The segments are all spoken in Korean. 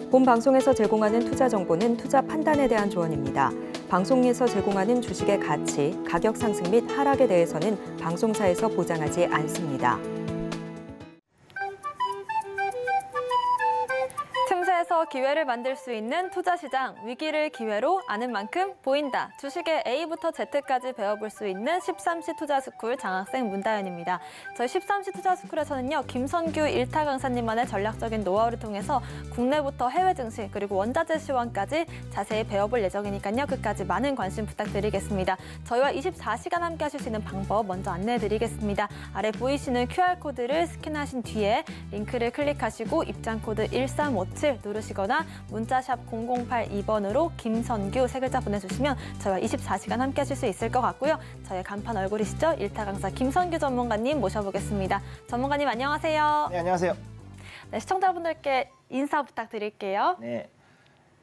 본 방송에서 제공하는 투자 정보는 투자 판단에 대한 조언입니다. 방송에서 제공하는 주식의 가치, 가격 상승 및 하락에 대해서는 방송사에서 보장하지 않습니다. 틈새에서 기회를 만들 수 있는 투자시장, 위기를 기회로 아는 만큼 보인다. 주식의 A부터 Z까지 배워볼 수 있는 13시 투자스쿨 장학생 문다연입니다. 저희 13시 투자스쿨에서는요, 김선규 일타 강사님만의 전략적인 노하우를 통해서 국내부터 해외 증시 그리고 원자재 시황까지 자세히 배워볼 예정이니까요. 끝까지 많은 관심 부탁드리겠습니다. 저희와 24시간 함께 하실 수 있는 방법 먼저 안내해드리겠습니다. 아래 보이시는 QR코드를 스캔하신 뒤에 링크를 클릭하시고 입장코드 1357 누르시거나 문자샵 0082번으로 김선규 세 글자 보내주시면 저희와 24시간 함께 하실 수 있을 것 같고요. 저희 간판 얼굴이시죠? 일타 강사 김선규 전문가님 모셔보겠습니다. 전문가님 안녕하세요. 네, 안녕하세요. 네, 시청자분들께 인사 부탁드릴게요.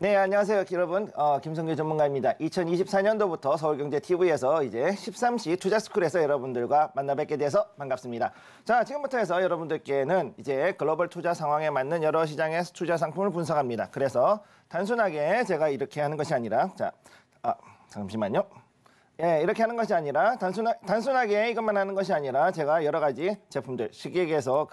네, 안녕하세요, 여러분. 김선규 전문가입니다. 2024년도부터 서울경제TV에서 이제 13시 투자스쿨에서 여러분들과 만나 뵙게 돼서 반갑습니다. 자, 지금부터 해서 여러분들께는 이제 글로벌 투자 상황에 맞는 여러 시장의 투자 상품을 분석합니다. 그래서 단순하게 제가 이렇게 하는 것이 아니라, 잠시만요. 예, 이렇게 하는 것이 아니라 단순하게 이것만 하는 것이 아니라 제가 여러 가지 제품들, 쉽게 얘기해서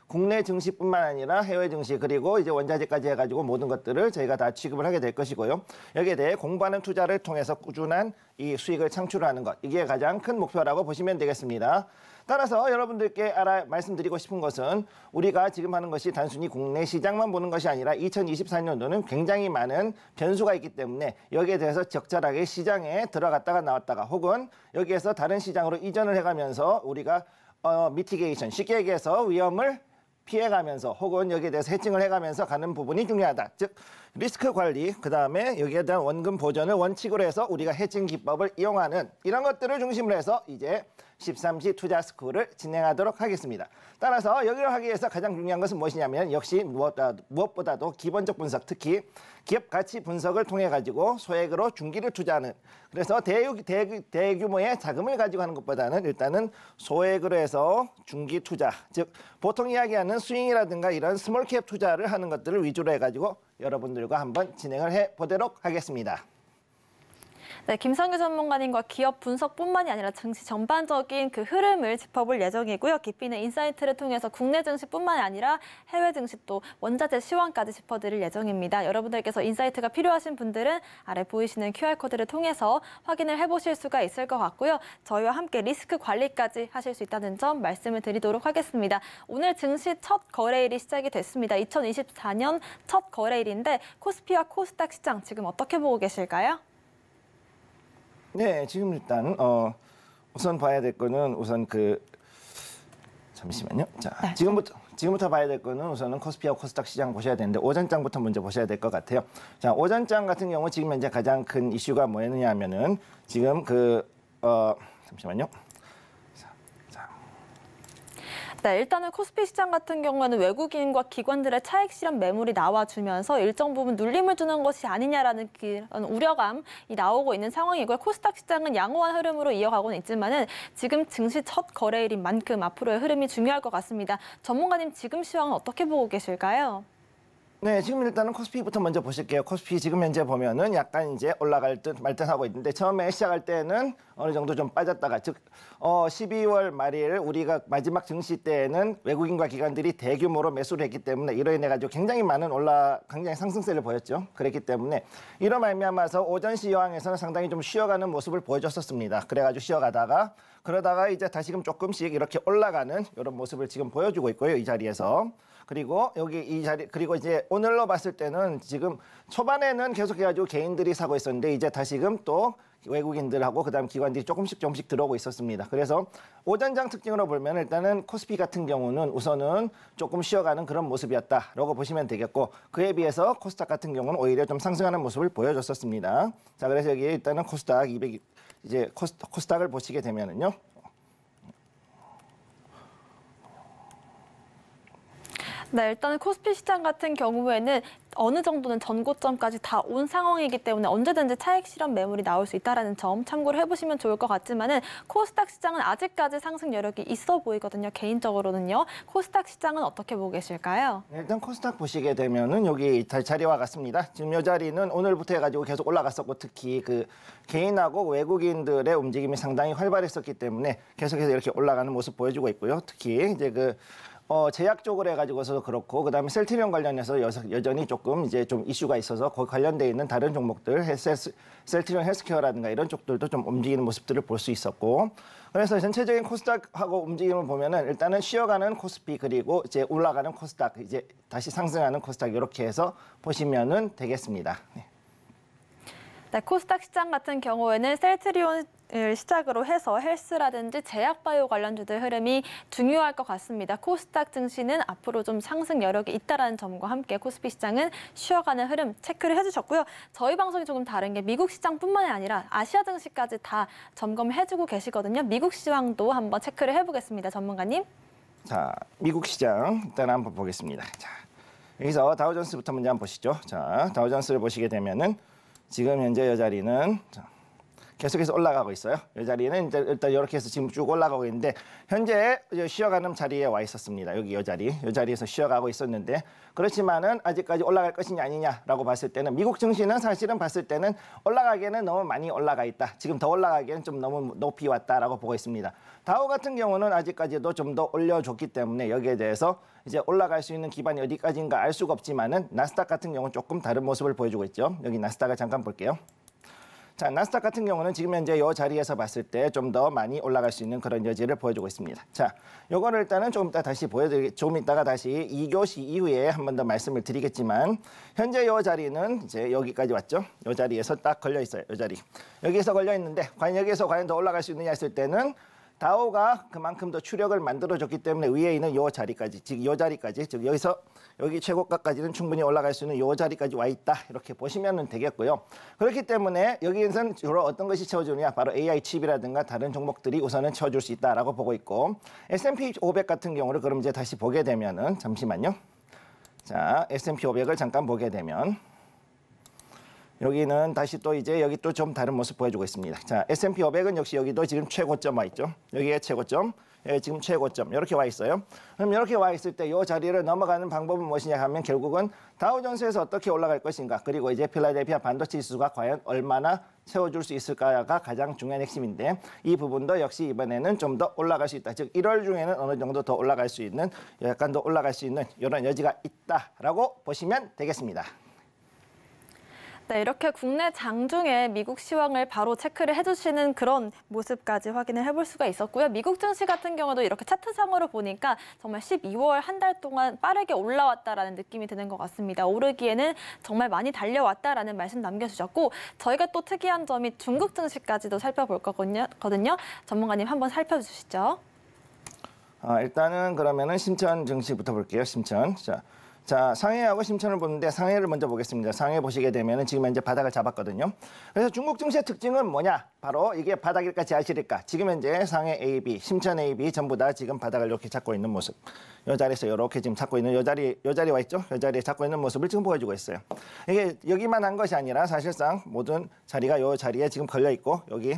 국내 증시뿐만 아니라 해외 증시 그리고 이제 원자재까지 해가지고 모든 것들을 저희가 다 취급을 하게 될 것이고요. 여기에 대해 공부하는 투자를 통해서 꾸준한 이 수익을 창출하는 것, 이게 가장 큰 목표라고 보시면 되겠습니다. 따라서 여러분들께 말씀드리고 싶은 것은 우리가 지금 하는 것이 단순히 국내 시장만 보는 것이 아니라 2024년도는 굉장히 많은 변수가 있기 때문에 여기에 대해서 적절하게 시장에 들어갔다가 나왔다가 혹은 여기에서 다른 시장으로 이전을 해가면서 우리가 미티게이션, 쉽게 얘기해서 위험을 피해가면서 혹은 여기에 대해서 해칭을 해가면서 가는 부분이 중요하다. 즉 리스크 관리, 그다음에 여기에 대한 원금 보전을 원칙으로 해서 우리가 해칭 기법을 이용하는 이런 것들을 중심으로 해서 이제 13시 투자스쿨을 진행하도록 하겠습니다. 따라서 여기를 하기 위해서 가장 중요한 것은 무엇이냐면 역시 무엇보다도 기본적 분석, 특히 기업 가치 분석을 통해 가지고 소액으로 중기를 투자하는, 그래서 대규모의 자금을 가지고 하는 것보다는 일단은 소액으로 해서 중기 투자, 즉 보통 이야기하는 스윙이라든가 이런 스몰캡 투자를 하는 것들을 위주로 해가지고 여러분들과 한번 진행을 해보도록 하겠습니다. 네, 김선규 전문가님과 기업 분석뿐만이 아니라 증시 전반적인 그 흐름을 짚어볼 예정이고요. 깊이 있는 인사이트를 통해서 국내 증시뿐만이 아니라 해외 증시 또 원자재 시황까지 짚어드릴 예정입니다. 여러분들께서 인사이트가 필요하신 분들은 아래 보이시는 QR코드를 통해서 확인을 해보실 수가 있을 것 같고요. 저희와 함께 리스크 관리까지 하실 수 있다는 점 말씀을 드리도록 하겠습니다. 오늘 증시 첫 거래일이 시작이 됐습니다. 2024년 첫 거래일인데 코스피와 코스닥 시장 지금 어떻게 보고 계실까요? 네, 지금 일단 우선 봐야 될 거는 우선 잠시만요. 자, 네. 지금부터 봐야 될 거는 우선은 코스피와 코스닥 시장 보셔야 되는데 오전장부터 먼저 보셔야 될 것 같아요. 자, 오전장 같은 경우 지금 현재 가장 큰 이슈가 뭐였느냐 하면은 지금 잠시만요. 네, 일단은 코스피 시장 같은 경우에는 외국인과 기관들의 차익 실현 매물이 나와주면서 일정 부분 눌림을 주는 것이 아니냐라는 그런 우려감이 나오고 있는 상황이고요. 코스닥 시장은 양호한 흐름으로 이어가고는 있지만은 지금 증시 첫 거래일인 만큼 앞으로의 흐름이 중요할 것 같습니다. 전문가님 지금 시황은 어떻게 보고 계실까요? 네, 지금 일단은 코스피부터 먼저 보실게요. 코스피 지금 현재 보면은 약간 이제 올라갈 듯 말 듯 하고 있는데 처음에 시작할 때는 어느 정도 좀 빠졌다가, 즉 12월 말일 우리가 마지막 증시 때에는 외국인과 기관들이 대규모로 매수를 했기 때문에 이로 인해 가지고 굉장히 굉장히 상승세를 보였죠. 그랬기 때문에 이로 말미암아서 오전 시황에서는 상당히 좀 쉬어가는 모습을 보여줬었습니다. 그래가지고 쉬어가다가 그러다가 이제 다시금 조금씩 이렇게 올라가는 이런 모습을 지금 보여주고 있고요. 이 자리에서. 그리고 그리고 이제 오늘로 봤을 때는 지금 초반에는 계속해가지고 개인들이 사고 있었는데 이제 다시금 또 외국인들하고 그다음 기관들이 조금씩 들어오고 있었습니다. 그래서 오전장 특징으로 보면 일단은 코스피 같은 경우는 우선은 조금 쉬어가는 그런 모습이었다라고 보시면 되겠고, 그에 비해서 코스닥 같은 경우는 오히려 좀 상승하는 모습을 보여줬었습니다. 자, 그래서 여기 일단은 코스닥 200 이제 코스닥을 보시게 되면은요. 네, 일단은 코스피 시장 같은 경우에는 어느 정도는 전고점까지 다 온 상황이기 때문에 언제든지 차익 실현 매물이 나올 수 있다는 점 참고를 해보시면 좋을 것 같지만은 코스닥 시장은 아직까지 상승 여력이 있어 보이거든요. 개인적으로는요. 코스닥 시장은 어떻게 보고 계실까요? 일단 코스닥 보시게 되면은 여기 자리와 같습니다. 지금 이 자리는 오늘부터 해가지고 계속 올라갔었고 특히 그 개인하고 외국인들의 움직임이 상당히 활발했었기 때문에 계속해서 이렇게 올라가는 모습 보여주고 있고요. 특히 이제 제약 쪽으로 해가지고서도 그렇고 그다음에 셀트리온 관련해서 여전히 조금 이제 좀 이슈가 있어서 거기 관련돼 있는 다른 종목들 셀트리온 헬스케어라든가 이런 쪽들도 좀 움직이는 모습들을 볼 수 있었고 그래서 전체적인 코스닥하고 움직임을 보면은 일단은 쉬어가는 코스피 그리고 이제 올라가는 코스닥 이제 다시 상승하는 코스닥 이렇게 해서 보시면은 되겠습니다. 네. 네, 코스닥 시장 같은 경우에는 셀트리온을 시작으로 해서 헬스라든지 제약바이오 관련주들 흐름이 중요할 것 같습니다. 코스닥 증시는 앞으로 좀 상승 여력이 있다는 점과 함께 코스피 시장은 쉬어가는 흐름 체크를 해주셨고요. 저희 방송이 조금 다른 게 미국 시장뿐만이 아니라 아시아 증시까지 다 점검해주고 계시거든요. 미국 시황도 한번 체크를 해보겠습니다. 전문가님. 자, 미국 시장 일단 한번 보겠습니다. 자, 여기서 다우존스부터 먼저 한번 보시죠. 자, 다우존스를 보시게 되면은 지금 현재 이 자리는 계속해서 올라가고 있어요. 이 자리는 이제 일단 이렇게 해서 지금 쭉 올라가고 있는데 현재 쉬어가는 자리에 와 있었습니다. 여기 이 자리에서 쉬어가고 있었는데 그렇지만은 아직까지 올라갈 것이냐 아니냐라고 봤을 때는 미국 증시는 사실은 봤을 때는 올라가기에는 너무 많이 올라가 있다. 지금 더 올라가기에는 좀 너무 높이 왔다라고 보고 있습니다. 다우 같은 경우는 아직까지도 좀 더 올려줬기 때문에 여기에 대해서 이제 올라갈 수 있는 기반이 어디까지인가 알 수가 없지만은 나스닥 같은 경우는 조금 다른 모습을 보여주고 있죠. 여기 나스닥을 잠깐 볼게요. 자, 나스닥 같은 경우는 지금 현재 이 자리에서 봤을 때 좀 더 많이 올라갈 수 있는 그런 여지를 보여주고 있습니다. 자, 요거를 일단은 조금 이따 다시 좀 이따가 다시 2교시 이후에 한 번 더 말씀을 드리겠지만 현재 이 자리는 이제 여기까지 왔죠. 이 자리에서 딱 걸려 있어요. 이 자리. 여기에서 걸려 있는데 여기서 과연 더 올라갈 수 있느냐 했을 때는 다우가 그만큼 더 추력을 만들어줬기 때문에 위에 있는 이 자리까지, 즉 이 자리까지, 즉 여기 최고가까지는 충분히 올라갈 수 있는 이 자리까지 와 있다. 이렇게 보시면 되겠고요. 그렇기 때문에 여기에서는 주로 어떤 것이 채워주느냐, 바로 AI 칩이라든가 다른 종목들이 우선은 채워줄 수 있다라고 보고 있고 S&P 500 같은 경우를 그럼 이제 다시 보게 되면은 잠시만요. 자, S&P 500을 잠깐 보게 되면. 여기는 다시 또 이제 여기 또 좀 다른 모습 보여주고 있습니다. 자, S&P 500은 역시 여기도 지금 최고점 와 있죠. 여기에 최고점, 여기 지금 최고점 이렇게 와 있어요. 그럼 이렇게 와 있을 때 이 자리를 넘어가는 방법은 무엇이냐 하면 결국은 다우존스에서 어떻게 올라갈 것인가 그리고 이제 필라델피아 반도체 지수가 과연 얼마나 채워줄 수 있을까가 가장 중요한 핵심인데 이 부분도 역시 이번에는 좀 더 올라갈 수 있다. 즉 1월 중에는 어느 정도 더 올라갈 수 있는 약간 더 올라갈 수 있는 이런 여지가 있다라고 보시면 되겠습니다. 네, 이렇게 국내 장중에 미국 시황을 바로 체크를 해주시는 그런 모습까지 확인을 해볼 수가 있었고요. 미국 증시 같은 경우도 이렇게 차트상으로 보니까 정말 12월 한 달 동안 빠르게 올라왔다라는 느낌이 드는 것 같습니다. 오르기에는 정말 많이 달려왔다라는 말씀 남겨주셨고 저희가 또 특이한 점이 중국 증시까지도 살펴볼 거거든요. 전문가님 한번 살펴주시죠. 일단은 그러면은 심천 증시부터 볼게요. 심천. 자, 상해하고 심천을 보는데 상해를 먼저 보겠습니다. 상해 보시게 되면은 지금 현재 바닥을 잡았거든요. 그래서 중국 증시의 특징은 뭐냐? 바로 이게 바닥일까 지하실일까? 지금 현재 상해 AB, 심천 AB 전부 다 지금 바닥을 이렇게 잡고 있는 모습. 이 자리에서 이렇게 지금 잡고 있는 이 자리 와 있죠? 이 자리에 잡고 있는 모습을 지금 보여주고 있어요. 이게 여기만 한 것이 아니라 사실상 모든 자리가 이 자리에 지금 걸려 있고 여기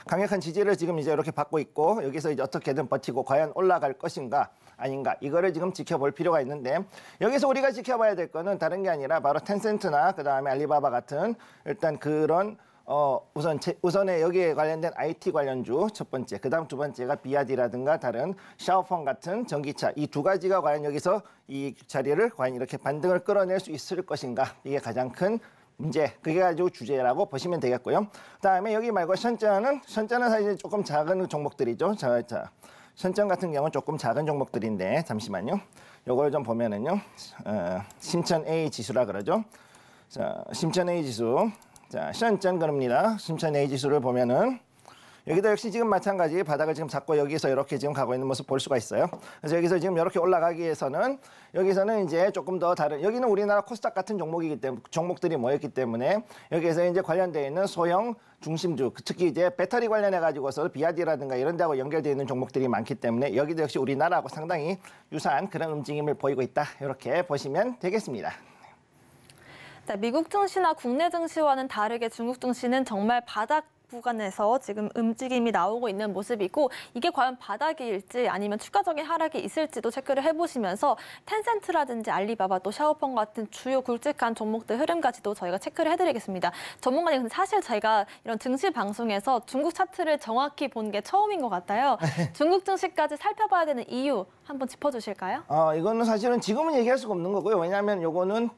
강력한 지지를 지금 이제 이렇게 받고 있고 여기서 이제 어떻게든 버티고 과연 올라갈 것인가 아닌가 이거를 지금 지켜볼 필요가 있는데 여기서 우리가 지켜봐야 될 거는 다른 게 아니라 바로 텐센트나 그다음에 알리바바 같은 일단 그런 우선에 여기에 관련된 IT 관련주 첫 번째, 그다음 두 번째가 비아디라든가 다른 샤오펑 같은 전기차 이 두 가지가 과연 여기서 이 자리를 과연 이렇게 반등을 끌어낼 수 있을 것인가 이게 가장 큰 문제, 그게 가지고 주제라고 보시면 되겠고요. 그다음에 여기 말고 션전은 사실 조금 작은 종목들이죠. 자, 션전 같은 경우는 조금 작은 종목들인데 잠시만요. 요걸 좀 보면은요. 심천 A 지수라 그러죠. 자, 심천 A 지수. 자, 션전 그럽니다. 심천 A 지수를 보면은 여기도 역시 지금 마찬가지 바닥을 지금 잡고 여기서 이렇게 지금 가고 있는 모습 볼 수가 있어요. 그래서 여기서 지금 이렇게 올라가기 위해서는 여기서는 이제 조금 더 다른 여기는 우리나라 코스닥 같은 종목들이 모였기 때문에 여기에서 이제 관련되어 있는 소형 중심주 특히 이제 배터리 관련해 가지고서 비아디라든가 이런 데하고 연결되어 있는 종목들이 많기 때문에 여기도 역시 우리나라하고 상당히 유사한 그런 움직임을 보이고 있다. 이렇게 보시면 되겠습니다. 자, 미국 증시나 국내 증시와는 다르게 중국 증시는 정말 바닥 구간에서 지금 움직임이 나오고 있는 모습이고 이게 과연 바닥일지 아니면 추가적인 하락이 있을지도 체크를 해보시면서 텐센트라든지 알리바바 또 샤오펑 같은 주요 굵직한 종목들 흐름까지도 저희가 체크를 해드리겠습니다. 전문가님, 근데 사실 저희가 이런 증시 방송에서 중국 차트를 정확히 본 게 처음인 것 같아요. 중국 증시까지 살펴봐야 되는 이유 한번 짚어주실까요? 이거는 사실은 지금은 얘기할 수가 없는 거고요. 왜냐하면 요거는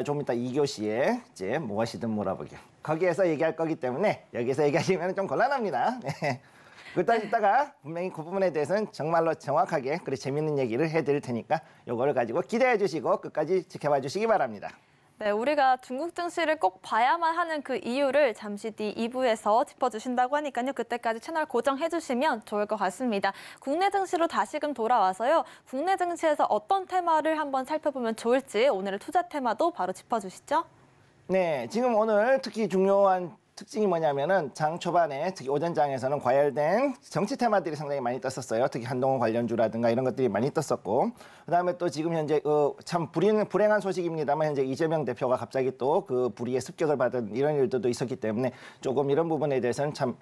좀 이따 2교시에 이제 무엇이든 물어보게. 거기에서 얘기할 거기 때문에 여기서 얘기하시면 좀 곤란합니다. 네. 이따가 분명히 그 부분에 대해서는 정말로 정확하게 그리고 재밌는 얘기를 해드릴 테니까 요거를 가지고 기대해 주시고 끝까지 지켜봐 주시기 바랍니다. 네, 우리가 중국 증시를 꼭 봐야만 하는 그 이유를 잠시 뒤 2부에서 짚어주신다고 하니까요. 그때까지 채널 고정해주시면 좋을 것 같습니다. 국내 증시로 다시금 돌아와서요. 국내 증시에서 어떤 테마를 한번 살펴보면 좋을지 오늘의 투자 테마도 바로 짚어주시죠. 네, 지금 오늘 특히 중요한 특징이 뭐냐면은 장 초반에 특히 오전장에서는 과열된 정치 테마들이 상당히 많이 떴었어요. 특히 한동훈 관련주라든가 이런 것들이 많이 떴었고, 그다음에 또 지금 현재 참 불행한 소식입니다만 현재 이재명 대표가 갑자기 또 그 불의의 습격을 받은 이런 일들도 있었기 때문에 조금 이런 부분에 대해서는 참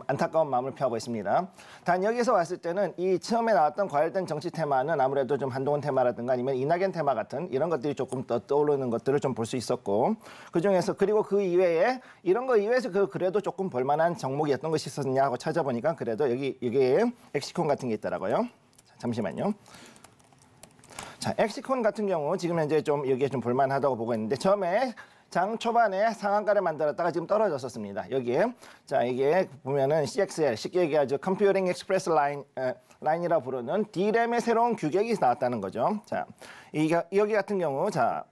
안타까운 마음을 표하고 있습니다. 단 여기서 왔을 때는 이 처음에 나왔던 과열된 정치 테마는 아무래도 좀 한동훈 테마라든가 아니면 이낙연 테마 같은 이런 것들이 조금 더 떠오르는 것들을 좀 볼 수 있었고, 그중에서 그리고 그 이외에 이런 거 이외에서 그래도 조금 볼만한 종목이 어떤 것이 있었냐 하고 찾아보니까 그래도 여기에 엑시콘 같은 게 있더라고요. 잠시만요. 자, 엑시콘 같은 경우 지금 현재 좀 여기에 좀 볼만하다고 보고 있는데 처음에 장 초반에 상한가를 만들었다가 지금 떨어졌었습니다. 여기에 자 이게 보면은 CXL 쉽게 얘기하죠. 컴퓨팅 익스프레스 라인이라 부르는 D램의 새로운 규격이 나왔다는 거죠. 자, 여기 같은 경우 자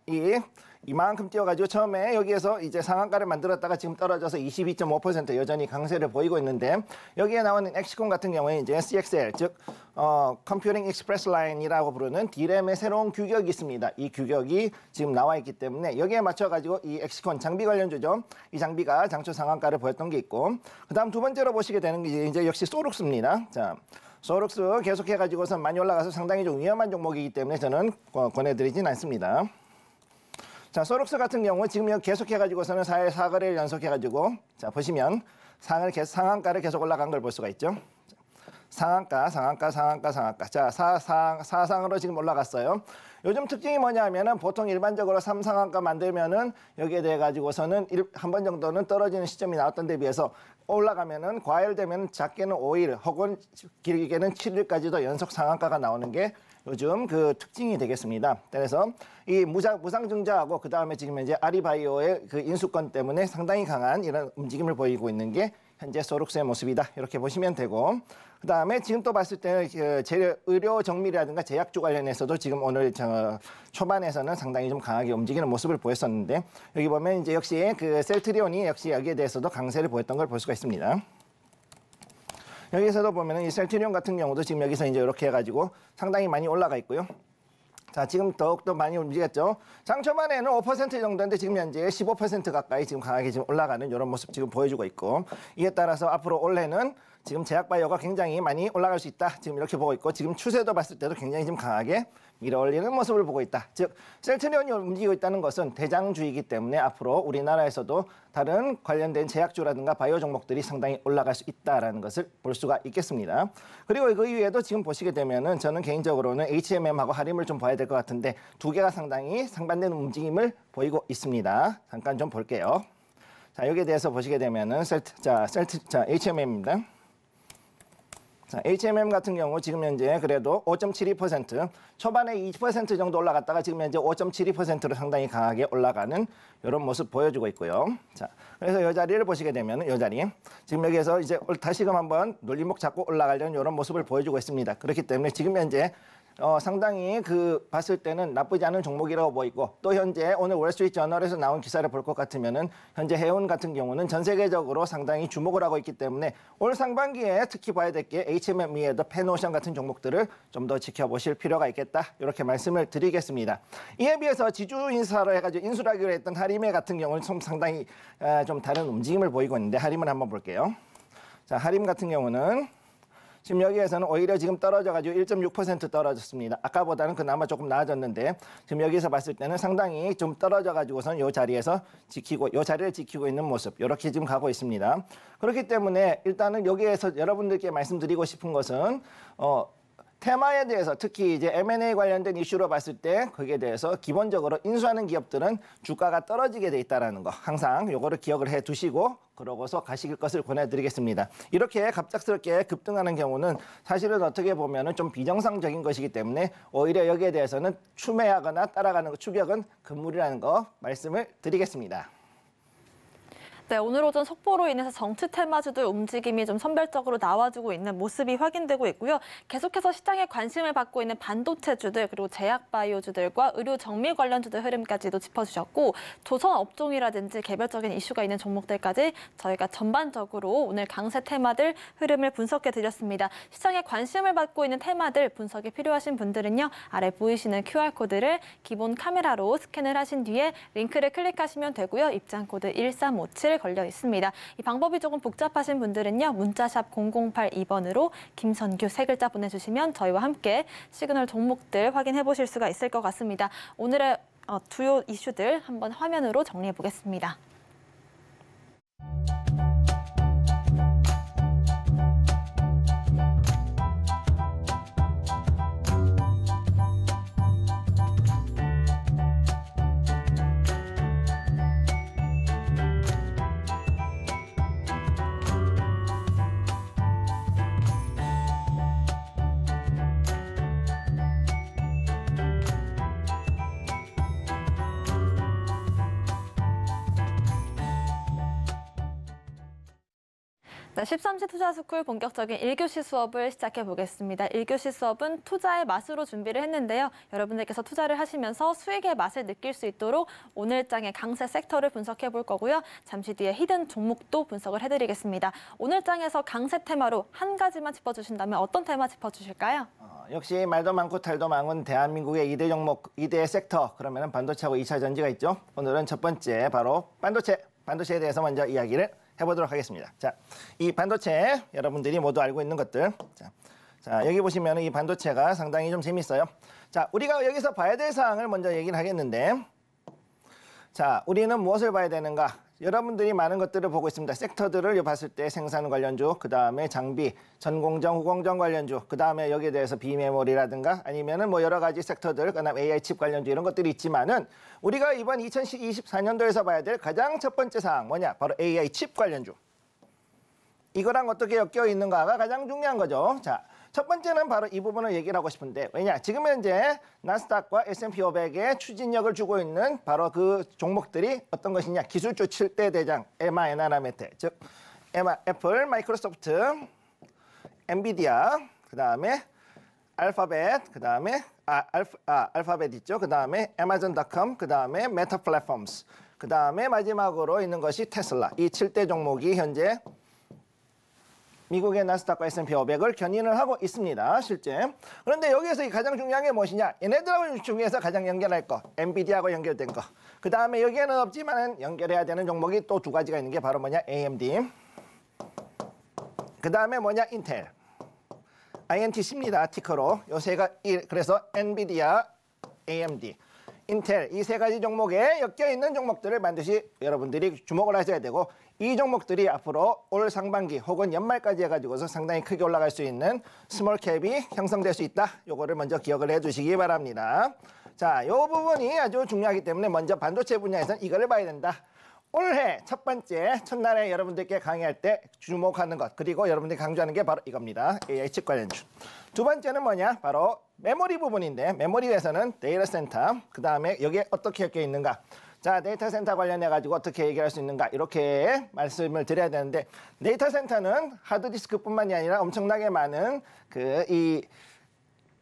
이만큼 뛰어가지고 처음에 여기에서 이제 상한가를 만들었다가 지금 떨어져서 22.5% 여전히 강세를 보이고 있는데 여기에 나오는 엑시콘 같은 경우에 이제 CXL 즉 컴퓨팅 익스프레스 라인이라고 부르는 D램의 새로운 규격이 있습니다. 이 규격이 지금 나와 있기 때문에 여기에 맞춰가지고 이 엑시콘 장비 관련주죠. 이 장비가 장초 상한가를 보였던 게 있고 그다음 두 번째로 보시게 되는 게 이제 역시 소룩스입니다. 자. 소룩스 계속해가지고서 많이 올라가서 상당히 좀 위험한 종목이기 때문에 저는 권해드리진 않습니다. 자, 소룩스 같은 경우 지금 계속해가지고서는 4일 4거래를 연속해가지고 자 보시면 상한가를 계속 올라간 걸 볼 수가 있죠. 상한가. 자, 사상으로 지금 올라갔어요. 요즘 특징이 뭐냐면은 보통 일반적으로 3상한가 만들면은 여기에 대해 가지고서는 한 번 정도는 떨어지는 시점이 나왔던 데 비해서 올라가면은 과열되면 작게는 5일 혹은 길게는 7일까지도 연속 상한가가 나오는 게 요즘 그 특징이 되겠습니다. 그래서 이 무상증자하고 그 다음에 지금 이제 아리바이오의 그 인수권 때문에 상당히 강한 이런 움직임을 보이고 있는 게 현재 소룩스의 모습이다. 이렇게 보시면 되고 그 다음에 지금 또 봤을 때는 그 의료 정밀이라든가 제약주 관련해서도 지금 오늘 초반에서는 상당히 좀 강하게 움직이는 모습을 보였었는데 여기 보면 이제 역시 그 셀트리온이 역시 여기에 대해서도 강세를 보였던 걸 볼 수가 있습니다. 여기서도 보면은 이 셀트리온 같은 경우도 지금 여기서 이제 이렇게 해가지고 상당히 많이 올라가 있고요. 자, 지금 더욱더 많이 움직였죠. 장 초반에는 5% 정도인데 지금 현재 15% 가까이 지금 강하게 지금 올라가는 이런 모습 지금 보여주고 있고 이에 따라서 앞으로 올해는 지금 제약바이오가 굉장히 많이 올라갈 수 있다. 지금 이렇게 보고 있고 지금 추세도 봤을 때도 굉장히 지금 강하게 밀어올리는 모습을 보고 있다. 즉 셀트리온이 움직이고 있다는 것은 대장주이기 때문에 앞으로 우리나라에서도 다른 관련된 제약주라든가 바이오 종목들이 상당히 올라갈 수 있다라는 것을 볼 수가 있겠습니다. 그리고 그 이외에도 지금 보시게 되면은 저는 개인적으로는 HMM하고 하림을 좀 봐야 될 것 같은데 두 개가 상당히 상반되는 움직임을 보이고 있습니다. 잠깐 좀 볼게요. 자, 여기에 대해서 보시게 되면은 HMM입니다. 자, HMM 같은 경우 지금 현재 그래도 5.72% 초반에 2% 정도 올라갔다가 지금 현재 5.72%로 상당히 강하게 올라가는 이런 모습 보여주고 있고요. 자, 그래서 이 자리를 보시게 되면 이 자리 지금 여기에서 이제 다시금 한번 눌림목 잡고 올라가려는 이런 모습을 보여주고 있습니다. 그렇기 때문에 지금 현재 상당히 봤을 때는 나쁘지 않은 종목이라고 보이고 또 현재 오늘 월스트리트저널에서 나온 기사를 볼 것 같으면은 현재 해운 같은 경우는 전 세계적으로 상당히 주목을 하고 있기 때문에 올 상반기에 특히 봐야 될 게 HMM 이외에도 펜오션 같은 종목들을 좀 더 지켜보실 필요가 있겠다 이렇게 말씀을 드리겠습니다. 이에 비해서 지주 인사로 해가지고 인수를 하기로 했던 하림의 같은 경우는 좀 상당히 좀 다른 움직임을 보이고 있는데 하림을 한번 볼게요. 자, 하림 같은 경우는 지금 여기에서는 오히려 지금 떨어져가지고 1.6% 떨어졌습니다. 아까보다는 그나마 조금 나아졌는데 지금 여기서 봤을 때는 상당히 좀 떨어져가지고선 이 자리에서 이 자리를 지키고 있는 모습 이렇게 지금 가고 있습니다. 그렇기 때문에 일단은 여기에서 여러분들께 말씀드리고 싶은 것은 테마에 대해서 특히 이제 M&A 관련된 이슈로 봤을 때 거기에 대해서 기본적으로 인수하는 기업들은 주가가 떨어지게 돼 있다는 거 항상 요거를 기억을 해 두시고 그러고서 가실 것을 권해드리겠습니다. 이렇게 갑작스럽게 급등하는 경우는 사실은 어떻게 보면은 좀 비정상적인 것이기 때문에 오히려 여기에 대해서는 추매하거나 따라가는 추격은 금물이라는 거 말씀을 드리겠습니다. 네, 오늘 오전 속보로 인해서 정치 테마주들 움직임이 좀 선별적으로 나와주고 있는 모습이 확인되고 있고요. 계속해서 시장에 관심을 받고 있는 반도체주들 그리고 제약바이오주들과 의료 정밀 관련주들 흐름까지도 짚어주셨고 조선 업종이라든지 개별적인 이슈가 있는 종목들까지 저희가 전반적으로 오늘 강세 테마들 흐름을 분석해드렸습니다. 시장에 관심을 받고 있는 테마들 분석이 필요하신 분들은요. 아래 보이시는 QR코드를 기본 카메라로 스캔을 하신 뒤에 링크를 클릭하시면 되고요. 입장코드 1357 걸려 있습니다. 이 방법이 조금 복잡하신 분들은요. 문자샵 0082번으로 김선규 3글자 보내주시면 저희와 함께 시그널 종목들 확인해 보실 수가 있을 것 같습니다. 오늘의 주요 이슈들 한번 화면으로 정리해 보겠습니다. 네, 13시 투자스쿨 본격적인 1교시 수업을 시작해 보겠습니다. 1교시 수업은 투자의 맛으로 준비를 했는데요. 여러분들께서 투자를 하시면서 수익의 맛을 느낄 수 있도록 오늘장의 강세 섹터를 분석해 볼 거고요. 잠시 뒤에 히든 종목도 분석을 해드리겠습니다. 오늘장에서 강세 테마로 한 가지만 짚어주신다면 어떤 테마 짚어주실까요? 역시 말도 많고 탈도 많은 대한민국의 2대 종목, 2대 섹터 그러면 반도체하고 2차 전지가 있죠. 오늘은 첫 번째 바로 반도체에 대해서 먼저 이야기를 해보도록 하겠습니다. 자, 이 반도체 여러분들이 모두 알고 있는 것들. 자, 여기 보시면 이 반도체가 상당히 좀 재밌어요. 자, 우리가 여기서 봐야 될 사항을 먼저 얘기를 하겠는데, 자, 우리는 무엇을 봐야 되는가? 여러분들이 많은 것들을 보고 있습니다. 섹터들을 봤을 때 생산 관련주, 그 다음에 장비, 전공정, 후공정 관련주, 그 다음에 여기에 대해서 비메모리라든가 아니면은 뭐 여러 가지 섹터들, 그다음 AI 칩 관련주 이런 것들이 있지만은 우리가 이번 2024년도에서 봐야 될 가장 첫 번째 사항 뭐냐? 바로 AI 칩 관련주. 이거랑 어떻게 엮여 있는가가 가장 중요한 거죠. 자, 첫 번째는 바로 이 부분을 얘기를 하고 싶은데 왜냐? 지금 현재 나스닥과 S&P 500에 추진력을 주고 있는 바로 그 종목들이 어떤 것이냐? 기술주 7대 대장, 에마, 에나라메테, 즉 애플, 마이크로소프트, 엔비디아, 그다음에 알파벳, 그다음에 알파벳 있죠. 그다음에 아마존.com, 그다음에 메타 플랫폼스, 그다음에 마지막으로 있는 것이 테슬라. 이 7대 종목이 현재 미국의 나스닥과 S&P 500을 견인을 하고 있습니다. 실제. 그런데 여기에서 가장 중요한 게 무엇이냐? 얘네들 중에서 가장 연결할 거. 엔비디아하고 연결된 거. 그 다음에 여기에는 없지만 연결해야 되는 종목이 또 두 가지가 있는 게 바로 뭐냐? AMD. 그 다음에 뭐냐? 인텔. INTC입니다. 티커로. 요 세 가지. 그래서 엔비디아, AMD. 인텔 이 세 가지 종목에 엮여 있는 종목들을 반드시 여러분들이 주목을 하셔야 되고 이 종목들이 앞으로 올 상반기 혹은 연말까지 해가지고서 상당히 크게 올라갈 수 있는 스몰캡이 형성될 수 있다. 요거를 먼저 기억을 해주시기 바랍니다. 자, 요 부분이 아주 중요하기 때문에 먼저 반도체 분야에서는 이거를 봐야 된다. 올해 첫 번째 첫날에 여러분들께 강의할 때 주목하는 것 그리고 여러분들이 강조하는 게 바로 이겁니다. AI 칩 관련주. 두 번째는 뭐냐? 바로 메모리 부분인데 메모리에서는 데이터 센터 그 다음에 여기에 어떻게 엮여 있는가? 자, 데이터 센터 관련해 가지고 어떻게 얘기할 수 있는가? 이렇게 말씀을 드려야 되는데 데이터 센터는 하드디스크뿐만이 아니라 엄청나게 많은 이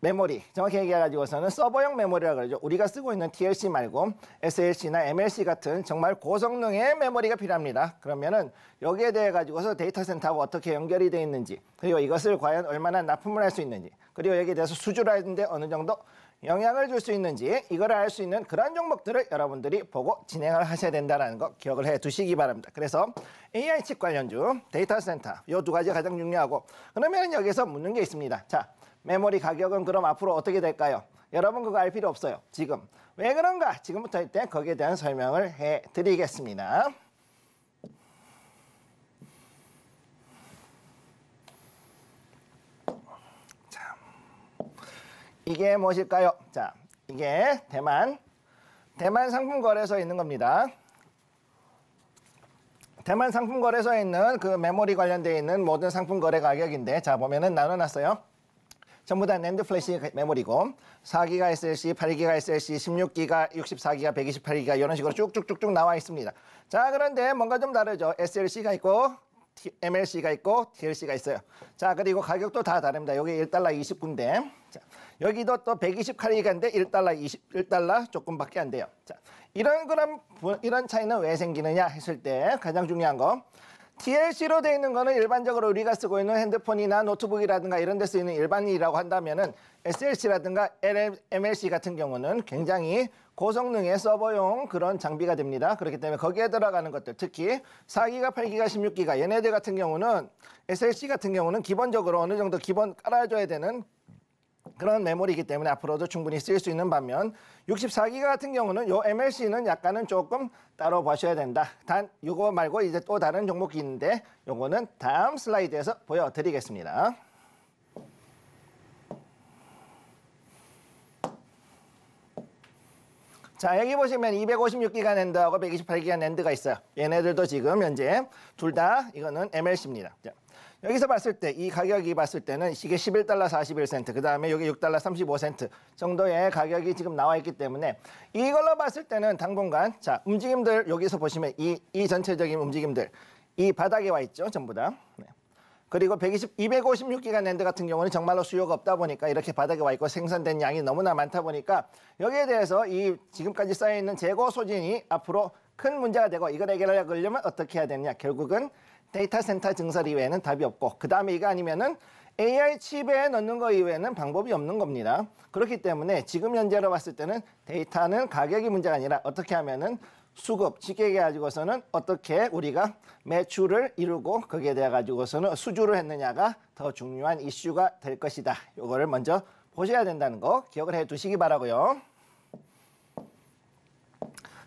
메모리, 정확히 얘기해가지고서는 서버용 메모리라고 그러죠. 우리가 쓰고 있는 TLC 말고 SLC나 MLC 같은 정말 고성능의 메모리가 필요합니다. 그러면은 여기에 대해 가지고서 데이터 센터하고 어떻게 연결이 되어 있는지 그리고 이것을 과연 얼마나 납품을 할 수 있는지 그리고 여기에 대해서 수주라는데 어느 정도 영향을 줄 수 있는지 이걸 알 수 있는 그런 종목들을 여러분들이 보고 진행을 하셔야 된다는 거 기억을 해 두시기 바랍니다. 그래서 AI 칩 관련주, 데이터 센터 이 두 가지가 가장 중요하고 그러면 여기서 묻는 게 있습니다. 자, 메모리 가격은 그럼 앞으로 어떻게 될까요? 여러분 그거 알 필요 없어요. 지금 왜 그런가? 지금부터 일단 거기에 대한 설명을 해 드리겠습니다. 이게 무엇일까요? 자, 이게 대만 상품거래소에 있는 겁니다. 대만 상품거래소에 있는 그 메모리 관련되어 있는 모든 상품 거래 가격인데, 자 보면은 나눠놨어요. 전부 다 낸드 플래시 메모리고 4기가 SLC, 8기가 SLC, 16기가, 64기가, 128기가 이런 식으로 쭉쭉쭉쭉 나와 있습니다. 자, 그런데 뭔가 좀 다르죠. SLC가 있고 MLC가 있고 TLC가 있어요. 자, 그리고 가격도 다 다릅니다. 여기 1달러 29인데 자, 여기도 또 120카리가인데 1달러 조금밖에 안 돼요. 자, 이런 차이는 왜 생기느냐 했을 때 가장 중요한 거 TLC로 되어 있는 거는 일반적으로 우리가 쓰고 있는 핸드폰이나 노트북이라든가 이런 데 쓰이는 일반이라고 한다면은 SLC라든가 MLC 같은 경우는 굉장히 고성능의 서버용 그런 장비가 됩니다. 그렇기 때문에 거기에 들어가는 것들 특히 4기가, 8기가, 16기가 얘네들 같은 경우는 SLC 같은 경우는 기본적으로 어느 정도 기본 깔아줘야 되는 그런 메모리이기 때문에 앞으로도 충분히 쓸 수 있는 반면 64기가 같은 경우는 요 MLC는 약간은 조금 따로 보셔야 된다. 단 요거 말고 이제 또 다른 종목이 있는데 요거는 다음 슬라이드에서 보여드리겠습니다. 자, 여기 보시면 256기가 낸드하고 128기가 낸드가 있어요. 얘네들도 지금 현재 둘 다 이거는 MLC입니다. 자, 여기서 봤을 때 이 가격이 봤을 때는 이게 11달러 41센트 그 다음에 여기 6달러 35센트 정도의 가격이 지금 나와 있기 때문에 이걸로 봤을 때는 당분간 자 움직임들 여기서 보시면 이 전체적인 움직임들 이 바닥에 와 있죠. 전부 다. 네. 그리고 256기가 낸드 같은 경우는 정말로 수요가 없다 보니까 이렇게 바닥에 와 있고 생산된 양이 너무나 많다 보니까 여기에 대해서 이 지금까지 쌓여있는 재고 소진이 앞으로 큰 문제가 되고 이걸 해결하려면 어떻게 해야 되느냐. 결국은 데이터 센터 증설 이외에는 답이 없고 그 다음에 이거 아니면은 AI 칩에 넣는 거 이외에는 방법이 없는 겁니다. 그렇기 때문에 지금 현재로 봤을 때는 데이터는 가격이 문제가 아니라 어떻게 하면은 수급, 쉽게 얘기해가지고서는 어떻게 우리가 매출을 이루고 거기에 대해 가지고서는 수주를 했느냐가 더 중요한 이슈가 될 것이다. 이거를 먼저 보셔야 된다는 거 기억을 해 두시기 바라고요.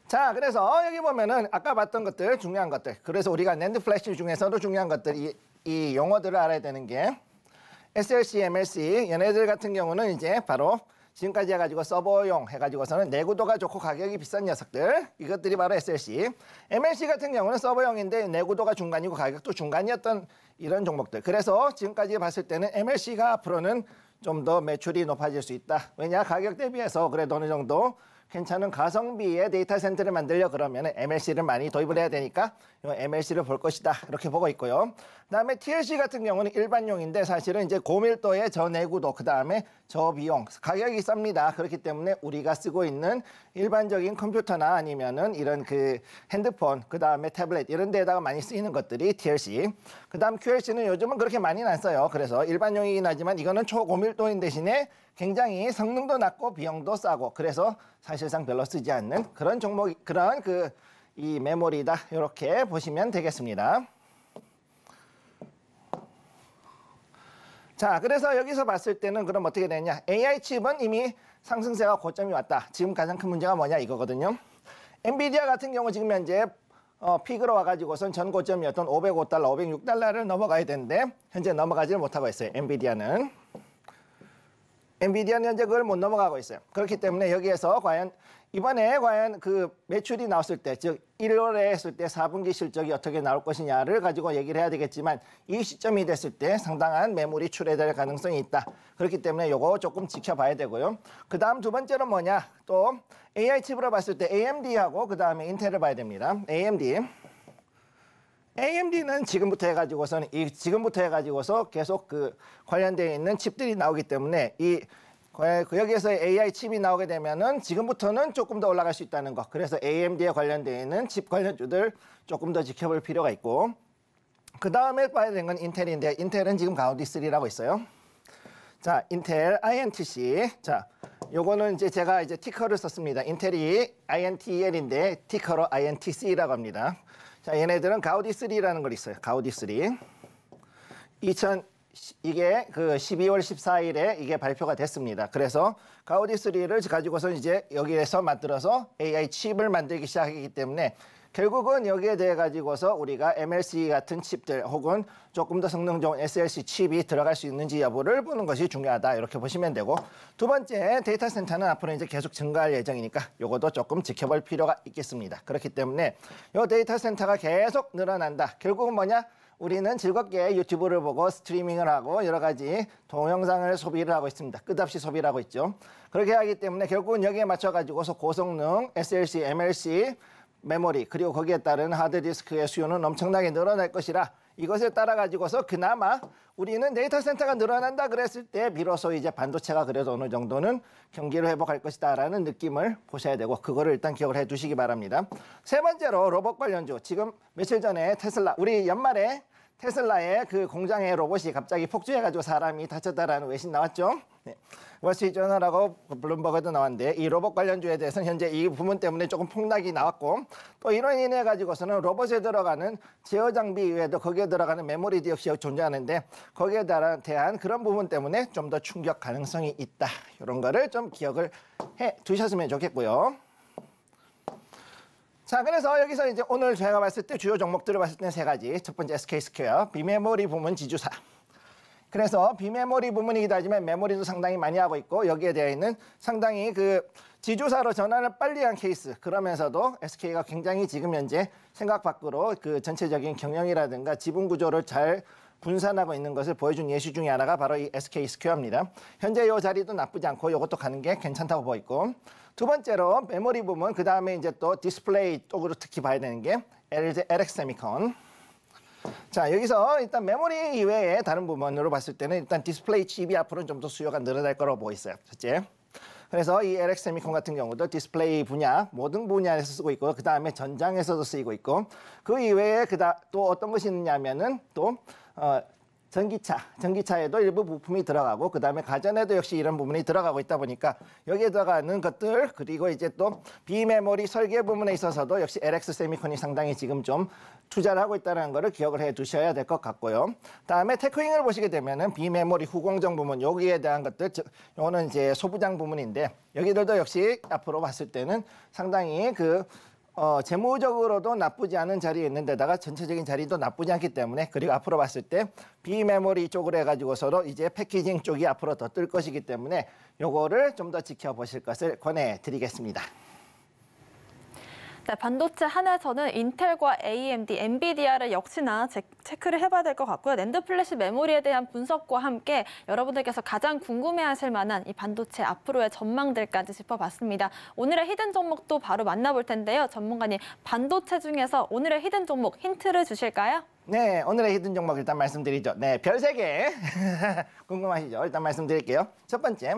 자, 그래서 여기 보면은 아까 봤던 것들 중요한 것들 그래서 우리가 낸드 플래시 중에서도 중요한 것들 이 용어들을 알아야 되는 게 SLC, MLC 얘네들 같은 경우는 이제 바로 지금까지 해가지고 서버용 해가지고서는 내구도가 좋고 가격이 비싼 녀석들 이것들이 바로 SLC. MLC 같은 경우는 서버용인데 내구도가 중간이고 가격도 중간이었던 이런 종목들. 그래서 지금까지 봤을 때는 MLC가 앞으로는 좀 더 매출이 높아질 수 있다. 왜냐 가격 대비해서 그래도 어느 정도 괜찮은 가성비의 데이터 센터를 만들려 그러면 MLC를 많이 도입을 해야 되니까 MLC를 볼 것이다. 이렇게 보고 있고요. 그다음에 TLC 같은 경우는 일반용인데 사실은 이제 고밀도의 저내구도 그다음에 저비용 가격이 쌉니다. 그렇기 때문에 우리가 쓰고 있는 일반적인 컴퓨터나 아니면은 이런 그 핸드폰 그다음에 태블릿 이런 데다가 많이 쓰이는 것들이 TLC. 그다음 QLC는 요즘은 그렇게 많이는 안 써요. 그래서 일반용이긴 하지만 이거는 초고밀도인 대신에 굉장히 성능도 낮고 비용도 싸고 그래서 사실상 별로 쓰지 않는 그런 종목 그런 이 메모리다 이렇게 보시면 되겠습니다. 자, 그래서 여기서 봤을 때는 그럼 어떻게 되냐? AI 칩은 이미 상승세가 고점이 왔다. 지금 가장 큰 문제가 뭐냐 이거거든요. 엔비디아 같은 경우 지금 현재 픽으로 와가지고선 전 고점이었던 505달러, 506달러를 넘어가야 되는데 현재 넘어가지를 못하고 있어요. 엔비디아는 현재 그걸 못 넘어가고 있어요. 그렇기 때문에 여기에서 이번에 과연 그 매출이 나왔을 때, 즉 1월에 했을 때 4분기 실적이 어떻게 나올 것이냐를 가지고 얘기를 해야 되겠지만 이 시점이 됐을 때 상당한 매물이 출회될 가능성이 있다. 그렇기 때문에 요거 조금 지켜봐야 되고요. 그 다음 두 번째는 뭐냐? 또 AI 칩으로 봤을 때 AMD하고 그 다음에 인텔을 봐야 됩니다. AMD는 지금부터 해가지고서 계속 그 관련되어 있는 칩들이 나오기 때문에 여기에서 AI 칩이 나오게 되면은 지금부터는 조금 더 올라갈 수 있다는 거. 그래서 AMD에 관련되어 있는 칩 관련주들 조금 더 지켜볼 필요가 있고 그 다음에 봐야 되는 건 인텔인데 인텔은 지금 가우디 3라고 있어요. 자, 인텔 INTC. 자, 요거는 이제 제가 이제 티커를 썼습니다. 인텔이 INTL인데 티커로 INTC라고 합니다. 자, 얘네들은 가우디 3라는 걸 있어요. 가우디 3. 이게 그 12월 14일에 이게 발표가 됐습니다. 그래서 가우디 3를 가지고서 이제 여기에서 만들어서 AI 칩을 만들기 시작하기 때문에 결국은 여기에 대해 가지고서 우리가 MLC 같은 칩들 혹은 조금 더 성능 좋은 SLC 칩이 들어갈 수 있는지 여부를 보는 것이 중요하다. 이렇게 보시면 되고, 두 번째 데이터 센터는 앞으로 이제 계속 증가할 예정이니까 요것도 조금 지켜볼 필요가 있겠습니다. 그렇기 때문에 요 데이터 센터가 계속 늘어난다. 결국은 뭐냐? 우리는 즐겁게 유튜브를 보고 스트리밍을 하고 여러 가지 동영상을 소비를 하고 있습니다. 끝없이 소비를 하고 있죠. 그렇게 하기 때문에 결국은 여기에 맞춰가지고서 고성능 SLC, MLC, 메모리 그리고 거기에 따른 하드디스크의 수요는 엄청나게 늘어날 것이라 이것에 따라 가지고서 그나마 우리는 데이터 센터가 늘어난다 그랬을 때 비로소 이제 반도체가 그래도 어느 정도는 경기를 회복할 것이다라는 느낌을 보셔야 되고 그거를 일단 기억을 해 두시기 바랍니다. 세 번째로 로봇 관련주. 지금 며칠 전에 테슬라 우리 연말에 테슬라의 그 공장에 로봇이 갑자기 폭주해가지고 사람이 다쳤다라는 외신 나왔죠. 네. 월스트리트저널하고 블룸버그도 나왔는데 이 로봇 관련주에 대해서는 현재 이 부분 때문에 조금 폭락이 나왔고 또 이로 인해 가지고서는 로봇에 들어가는 제어 장비 이외에도 거기에 들어가는 메모리 역시 존재하는데 거기에 대한 그런 부분 때문에 좀 더 충격 가능성이 있다. 이런 거를 좀 기억을 해 두셨으면 좋겠고요. 자, 그래서 여기서 이제 오늘 제가 봤을 때 주요 종목들을 봤을 때는 세 가지. 첫 번째 SK스퀘어, 비메모리 부문 지주사. 그래서 비메모리 부문이기도 하지만 메모리도 상당히 많이 하고 있고 여기에 되어 있는 상당히 그 지주사로 전환을 빨리 한 케이스. 그러면서도 SK가 굉장히 지금 현재 생각 밖으로 그 전체적인 경영이라든가 지분 구조를 잘 분산하고 있는 것을 보여준 예시 중에 하나가 바로 이 SK스퀘어입니다. 현재 이 자리도 나쁘지 않고 이것도 가는 게 괜찮다고 보이고, 두 번째로 메모리 부문, 그 다음에 이제 또 디스플레이 쪽으로 특히 봐야 되는 게 LX 세미콘. 자, 여기서 일단 메모리 이외에 다른 부분으로 봤을 때는 일단 디스플레이 칩이 앞으로는 좀 더 수요가 늘어날 거라고 보고 있어요. 첫째. 그래서 이 LX 세미콘 같은 경우도 디스플레이 분야, 모든 분야에서 쓰고 있고, 그 다음에 전장에서도 쓰이고 있고, 그 이외에 또 어떤 것이 있냐면은 또 전기차에도 일부 부품이 들어가고 그 다음에 가전에도 역시 이런 부분이 들어가고 있다 보니까 여기에 들어가는 것들 그리고 이제 또 비메모리 설계 부분에 있어서도 역시 LX 세미콘이 상당히 지금 좀 투자를 하고 있다는 거를 기억을 해 두셔야 될 것 같고요. 다음에 테크윙을 보시게 되면은 비메모리 후공정 부분 여기에 대한 것들 요거는 이제 소부장 부분인데 여기들도 역시 앞으로 봤을 때는 상당히 재무적으로도 나쁘지 않은 자리에 있는데다가 전체적인 자리도 나쁘지 않기 때문에 그리고 앞으로 봤을 때 비메모리 쪽으로 해가지고서도 이제 패키징 쪽이 앞으로 더 뜰 것이기 때문에 요거를 좀 더 지켜보실 것을 권해드리겠습니다. 네, 반도체 한에서는 인텔과 AMD, 엔비디아를 역시나 체크를 해봐야 될 것 같고요. 낸드 플래시 메모리에 대한 분석과 함께 여러분들께서 가장 궁금해하실 만한 이 반도체 앞으로의 전망들까지 짚어봤습니다. 오늘의 히든 종목도 바로 만나볼 텐데요. 전문가님, 반도체 중에서 오늘의 히든 종목 힌트를 주실까요? 네, 오늘의 히든 종목 일단 말씀드리죠. 네, 별 3개 궁금하시죠? 일단 말씀드릴게요. 첫 번째,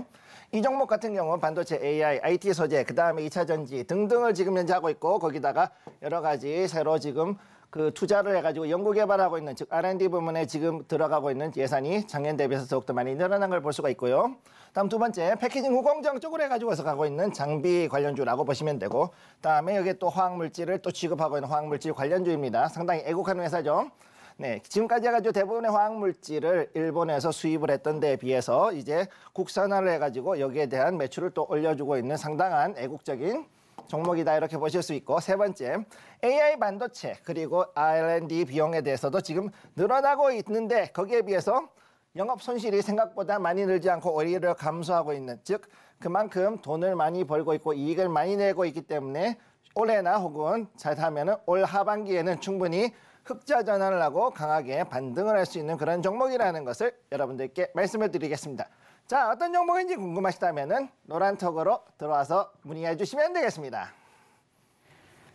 이 종목 같은 경우 반도체, AI, IT 소재, 그 다음에 2차 전지 등등을 지금 현재 하고 있고 거기다가 여러 가지 새로 지금 그 투자를 해가지고 연구개발하고 있는 즉 R&D 부문에 지금 들어가고 있는 예산이 작년 대비해서 더욱더 많이 늘어난 걸 볼 수가 있고요. 다음 두 번째, 패키징 후공정 쪽으로 해가지고서 가고 있는 장비 관련주라고 보시면 되고, 다음에 여기 또 화학물질을 또 취급하고 있는 화학물질 관련주입니다. 상당히 애국하는 회사죠. 네, 지금까지 해가지고 대부분의 화학물질을 일본에서 수입을 했던 데에 비해서 이제 국산화를 해가지고 여기에 대한 매출을 또 올려주고 있는 상당한 애국적인 종목이다 이렇게 보실 수 있고, 세 번째, AI 반도체 그리고 R&D 비용에 대해서도 지금 늘어나고 있는데 거기에 비해서 영업 손실이 생각보다 많이 늘지 않고 오히려 감소하고 있는, 즉 그만큼 돈을 많이 벌고 있고 이익을 많이 내고 있기 때문에 올해나 혹은 잘하면은 올 하반기에는 충분히 흑자 전환을 하고 강하게 반등을 할 수 있는 그런 종목이라는 것을 여러분들께 말씀을 드리겠습니다. 자, 어떤 종목인지 궁금하시다면은 노란톡으로 들어와서 문의해 주시면 되겠습니다.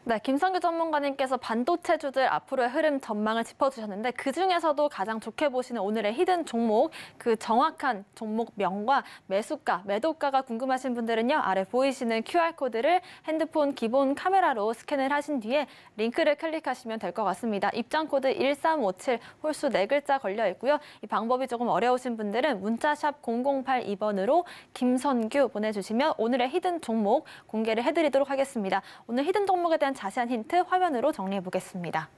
네, 김성규 전문가님께서 반도체주들 앞으로의 흐름 전망을 짚어주셨는데 그중에서도 가장 좋게 보시는 오늘의 히든 종목, 그 정확한 종목명과 매수가, 매도가가 궁금하신 분들은요. 아래 보이시는 QR코드를 핸드폰 기본 카메라로 스캔을 하신 뒤에 링크를 클릭하시면 될 것 같습니다. 입장코드 1357, 홀수 4글자 걸려 있고요. 이 방법이 조금 어려우신 분들은 문자샵 0082번으로 김선규 보내주시면 오늘의 히든 종목 공개를 해드리도록 하겠습니다. 오늘 히든 종목에 대한 자세한 힌트 화면으로 정리해 보겠습니다.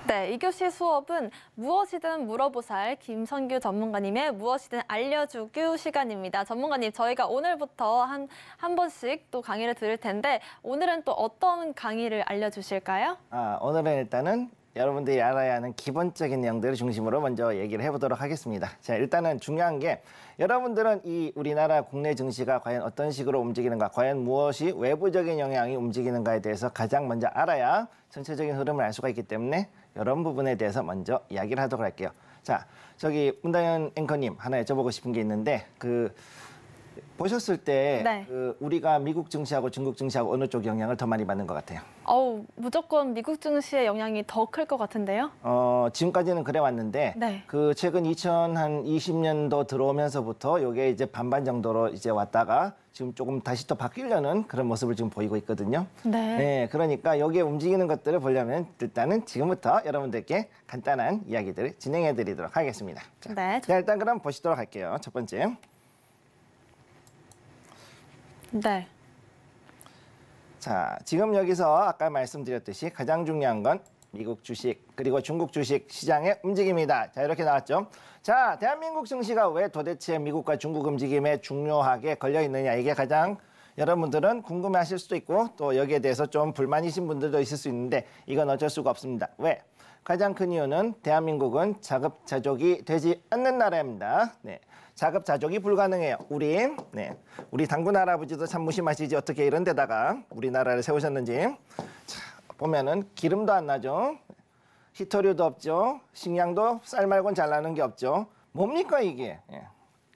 네, 2교시 수업은 무엇이든 물어보살 김선규 전문가님의 무엇이든 알려주규 시간입니다. 전문가님, 저희가 오늘부터 한 번씩 또 강의를 들을 텐데 오늘은 또 어떤 강의를 알려주실까요? 오늘은 일단은 여러분들이 알아야 하는 기본적인 내용들을 중심으로 먼저 얘기를 해보도록 하겠습니다. 자, 일단은 중요한 게 여러분들은 이 우리나라 국내 증시가 과연 어떤 식으로 움직이는가, 과연 무엇이 외부적인 영향이 움직이는가에 대해서 가장 먼저 알아야 전체적인 흐름을 알 수가 있기 때문에 이런 부분에 대해서 먼저 이야기를 하도록 할게요. 자, 저기 문다연 앵커님 하나 여쭤보고 싶은 게 있는데 보셨을 때 네. 우리가 미국 증시하고 중국 증시하고 어느 쪽 영향을 더 많이 받는 것 같아요? 무조건 미국 증시의 영향이 더 클 것 같은데요? 지금까지는 그래 왔는데 네. 최근 2020년도 들어오면서부터 이게 이제 반반 정도로 이제 왔다가 지금 조금 다시 또 바뀌려는 그런 모습을 지금 보이고 있거든요. 네. 그러니까 여기에 움직이는 것들을 보려면 일단은 지금부터 여러분들께 간단한 이야기들을 진행해 드리도록 하겠습니다. 네. 자, 일단 그럼 보시도록 할게요. 첫 번째. 네. 자, 지금 여기서 아까 말씀드렸듯이 가장 중요한 건 미국 주식 그리고 중국 주식 시장의 움직임이다. 자, 이렇게 나왔죠. 자, 대한민국 증시가 왜 도대체 미국과 중국 움직임에 중요하게 걸려 있느냐, 이게 가장 여러분들은 궁금해하실 수도 있고 또 여기에 대해서 좀 불만이신 분들도 있을 수 있는데 이건 어쩔 수가 없습니다. 왜? 가장 큰 이유는 대한민국은 자급자족이 되지 않는 나라입니다. 네. 자급자족이 불가능해요. 우리 당군 할아버지도 참 무심하시지 어떻게 이런 데다가 우리나라를 세우셨는지. 자, 보면은 기름도 안 나죠. 히토류도 없죠. 식량도 쌀 말고는 잘 나는 게 없죠. 뭡니까 이게?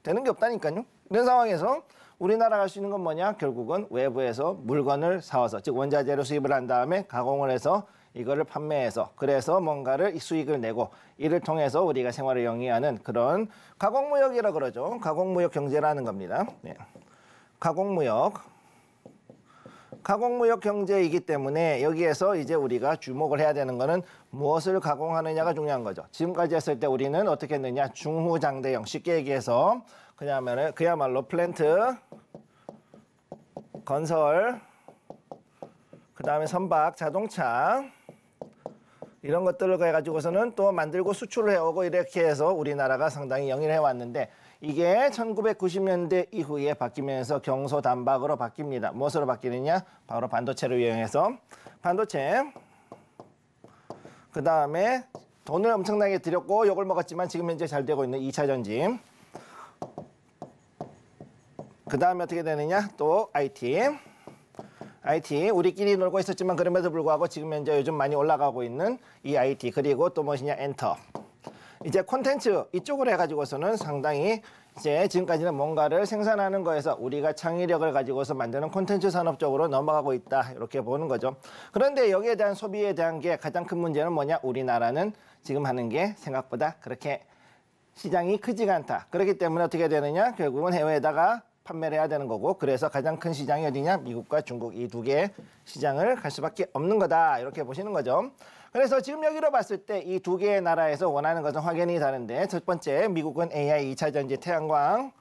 되는 게 없다니까요. 이런 상황에서 우리나라가 할 수 있는 건 뭐냐? 결국은 외부에서 물건을 사와서, 즉 원자재로 수입을 한 다음에 가공을 해서 이거를 판매해서 그래서 뭔가를 수익을 내고 이를 통해서 우리가 생활을 영위하는 그런 가공무역이라고 그러죠. 가공무역 경제라는 겁니다. 네. 가공무역 경제이기 때문에 여기에서 이제 우리가 주목을 해야 되는 거는 무엇을 가공하느냐가 중요한 거죠. 지금까지 했을 때 우리는 어떻게 했느냐? 중후장대형, 쉽게 얘기해서 그야말로 플랜트, 건설, 그다음에 선박, 자동차 이런 것들을 해가지고서는 또 만들고 수출을 해오고 이렇게 해서 우리나라가 상당히 영위를 해왔는데 이게 1990년대 이후에 바뀌면서 경소단박으로 바뀝니다. 무엇으로 바뀌느냐? 바로 반도체를 이용해서 반도체, 그다음에 돈을 엄청나게 들였고 욕을 먹었지만 지금 현재 잘 되고 있는 2차 전지, 그다음에 어떻게 되느냐? 또 IT, 우리끼리 놀고 있었지만 그럼에도 불구하고 지금 현재 요즘 많이 올라가고 있는 이 IT, 그리고 또 무엇이냐? 엔터. 이제 콘텐츠 이쪽으로 해가지고서는 상당히 이제 지금까지는 뭔가를 생산하는 거에서 우리가 창의력을 가지고서 만드는 콘텐츠 산업 쪽으로 넘어가고 있다. 이렇게 보는 거죠. 그런데 여기에 대한 소비에 대한 게 가장 큰 문제는 뭐냐? 우리나라는 지금 하는 게 생각보다 그렇게 시장이 크지가 않다. 그렇기 때문에 어떻게 되느냐? 결국은 해외에다가 판매를 해야 되는 거고, 그래서 가장 큰 시장이 어디냐? 미국과 중국 이 두 개의 시장을 갈 수밖에 없는 거다. 이렇게 보시는 거죠. 그래서 지금 여기로 봤을 때 이 두 개의 나라에서 원하는 것은 확연히 다른데, 첫 번째 미국은 AI 2차 전지 태양광,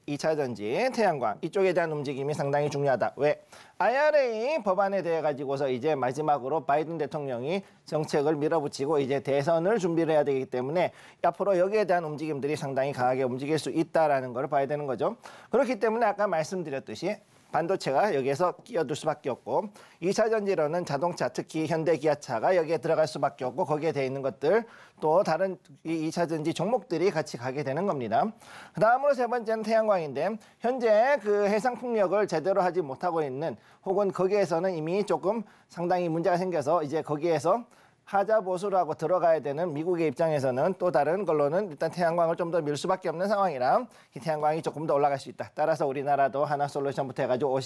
2차 전지 태양광 이쪽에 대한 움직임이 상당히 중요하다. 왜? IRA 법안에 대해 가지고서 이제 마지막으로 바이든 대통령이 정책을 밀어붙이고 이제 대선을 준비를 해야 되기 때문에 앞으로 여기에 대한 움직임들이 상당히 강하게 움직일 수 있다라는 걸 봐야 되는 거죠. 그렇기 때문에 아까 말씀드렸듯이 반도체가 여기에서 끼어들 수밖에 없고, 2차 전지로는 자동차, 특히 현대 기아차가 여기에 들어갈 수밖에 없고, 거기에 돼 있는 것들 또 다른 이 2차 전지 종목들이 같이 가게 되는 겁니다. 그 다음으로 세 번째는 태양광인데, 현재 그 해상 풍력을 제대로 하지 못하고 있는, 혹은 거기에서는 이미 조금 상당히 문제가 생겨서 이제 거기에서 하자 보수를 하고 들어가야 되는 미국의 입장에서는 또 다른 걸로는 일단 태양광을 좀 더 밀 수밖에 없는 상황이라 이 태양광이 조금 더 올라갈 수 있다. 따라서 우리나라도 하나솔루션부터 해가지고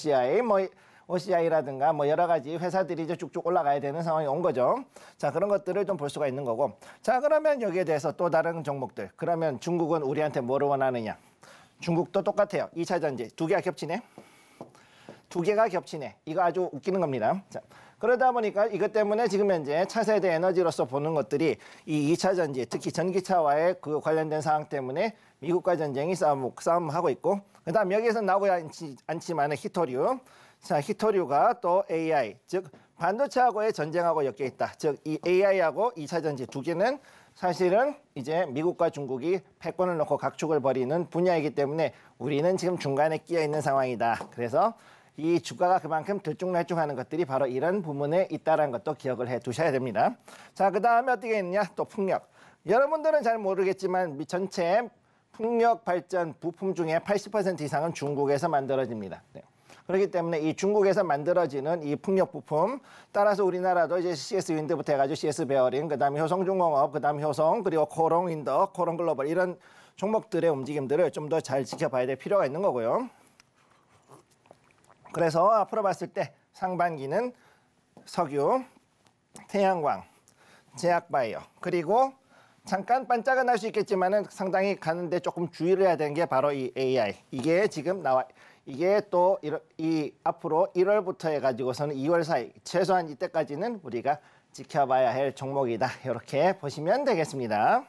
OCI라든가 뭐 여러 가지 회사들이 이제 쭉쭉 올라가야 되는 상황이 온 거죠. 자, 그런 것들을 좀 볼 수가 있는 거고. 자, 그러면 여기에 대해서 또 다른 종목들. 그러면 중국은 우리한테 뭐를 원하느냐? 중국도 똑같아요. 2차 전지 두 개가 겹치네. 두 개가 겹치네. 이거 아주 웃기는 겁니다. 자, 그러다 보니까 이것 때문에 지금 현재 차세대 에너지로서 보는 것들이 이 2차 전지, 특히 전기차와의 그 관련된 상황 때문에 미국과 전쟁이 싸움하고 있고, 그 다음 여기에서 나오지 않지만 히토류. 자, 히토류가 또 AI, 즉 반도체하고의 전쟁하고 엮여 있다. 즉 이 AI하고 2차 전지 두 개는 사실은 이제 미국과 중국이 패권을 놓고 각축을 벌이는 분야이기 때문에 우리는 지금 중간에 끼어 있는 상황이다. 그래서 이 주가가 그만큼 들쭉날쭉하는 것들이 바로 이런 부분에 있다는 것도 기억을 해 두셔야 됩니다. 자, 그 다음에 어떻게 있느냐? 또 풍력. 여러분들은 잘 모르겠지만 전체 풍력 발전 부품 중에 80% 이상은 중국에서 만들어집니다. 네. 그렇기 때문에 이 중국에서 만들어지는 이 풍력 부품, 따라서 우리나라도 이제 CS 윈드부터 해가지고 CS 베어링, 그 다음에 효성중공업, 그 다음 효성, 그리고 코롱 윈더, 코롱 글로벌 이런 종목들의 움직임들을 좀 더 잘 지켜봐야 될 필요가 있는 거고요. 그래서 앞으로 봤을 때 상반기는 석유, 태양광, 제약바이오, 그리고 잠깐 반짝은 날 수 있겠지만은 상당히 가는데 조금 주의를 해야 되는 게 바로 이 AI. 이게 지금 이게 또 이 앞으로 1월부터 해가지고서는 2월 사이, 최소한 이때까지는 우리가 지켜봐야 할 종목이다. 이렇게 보시면 되겠습니다.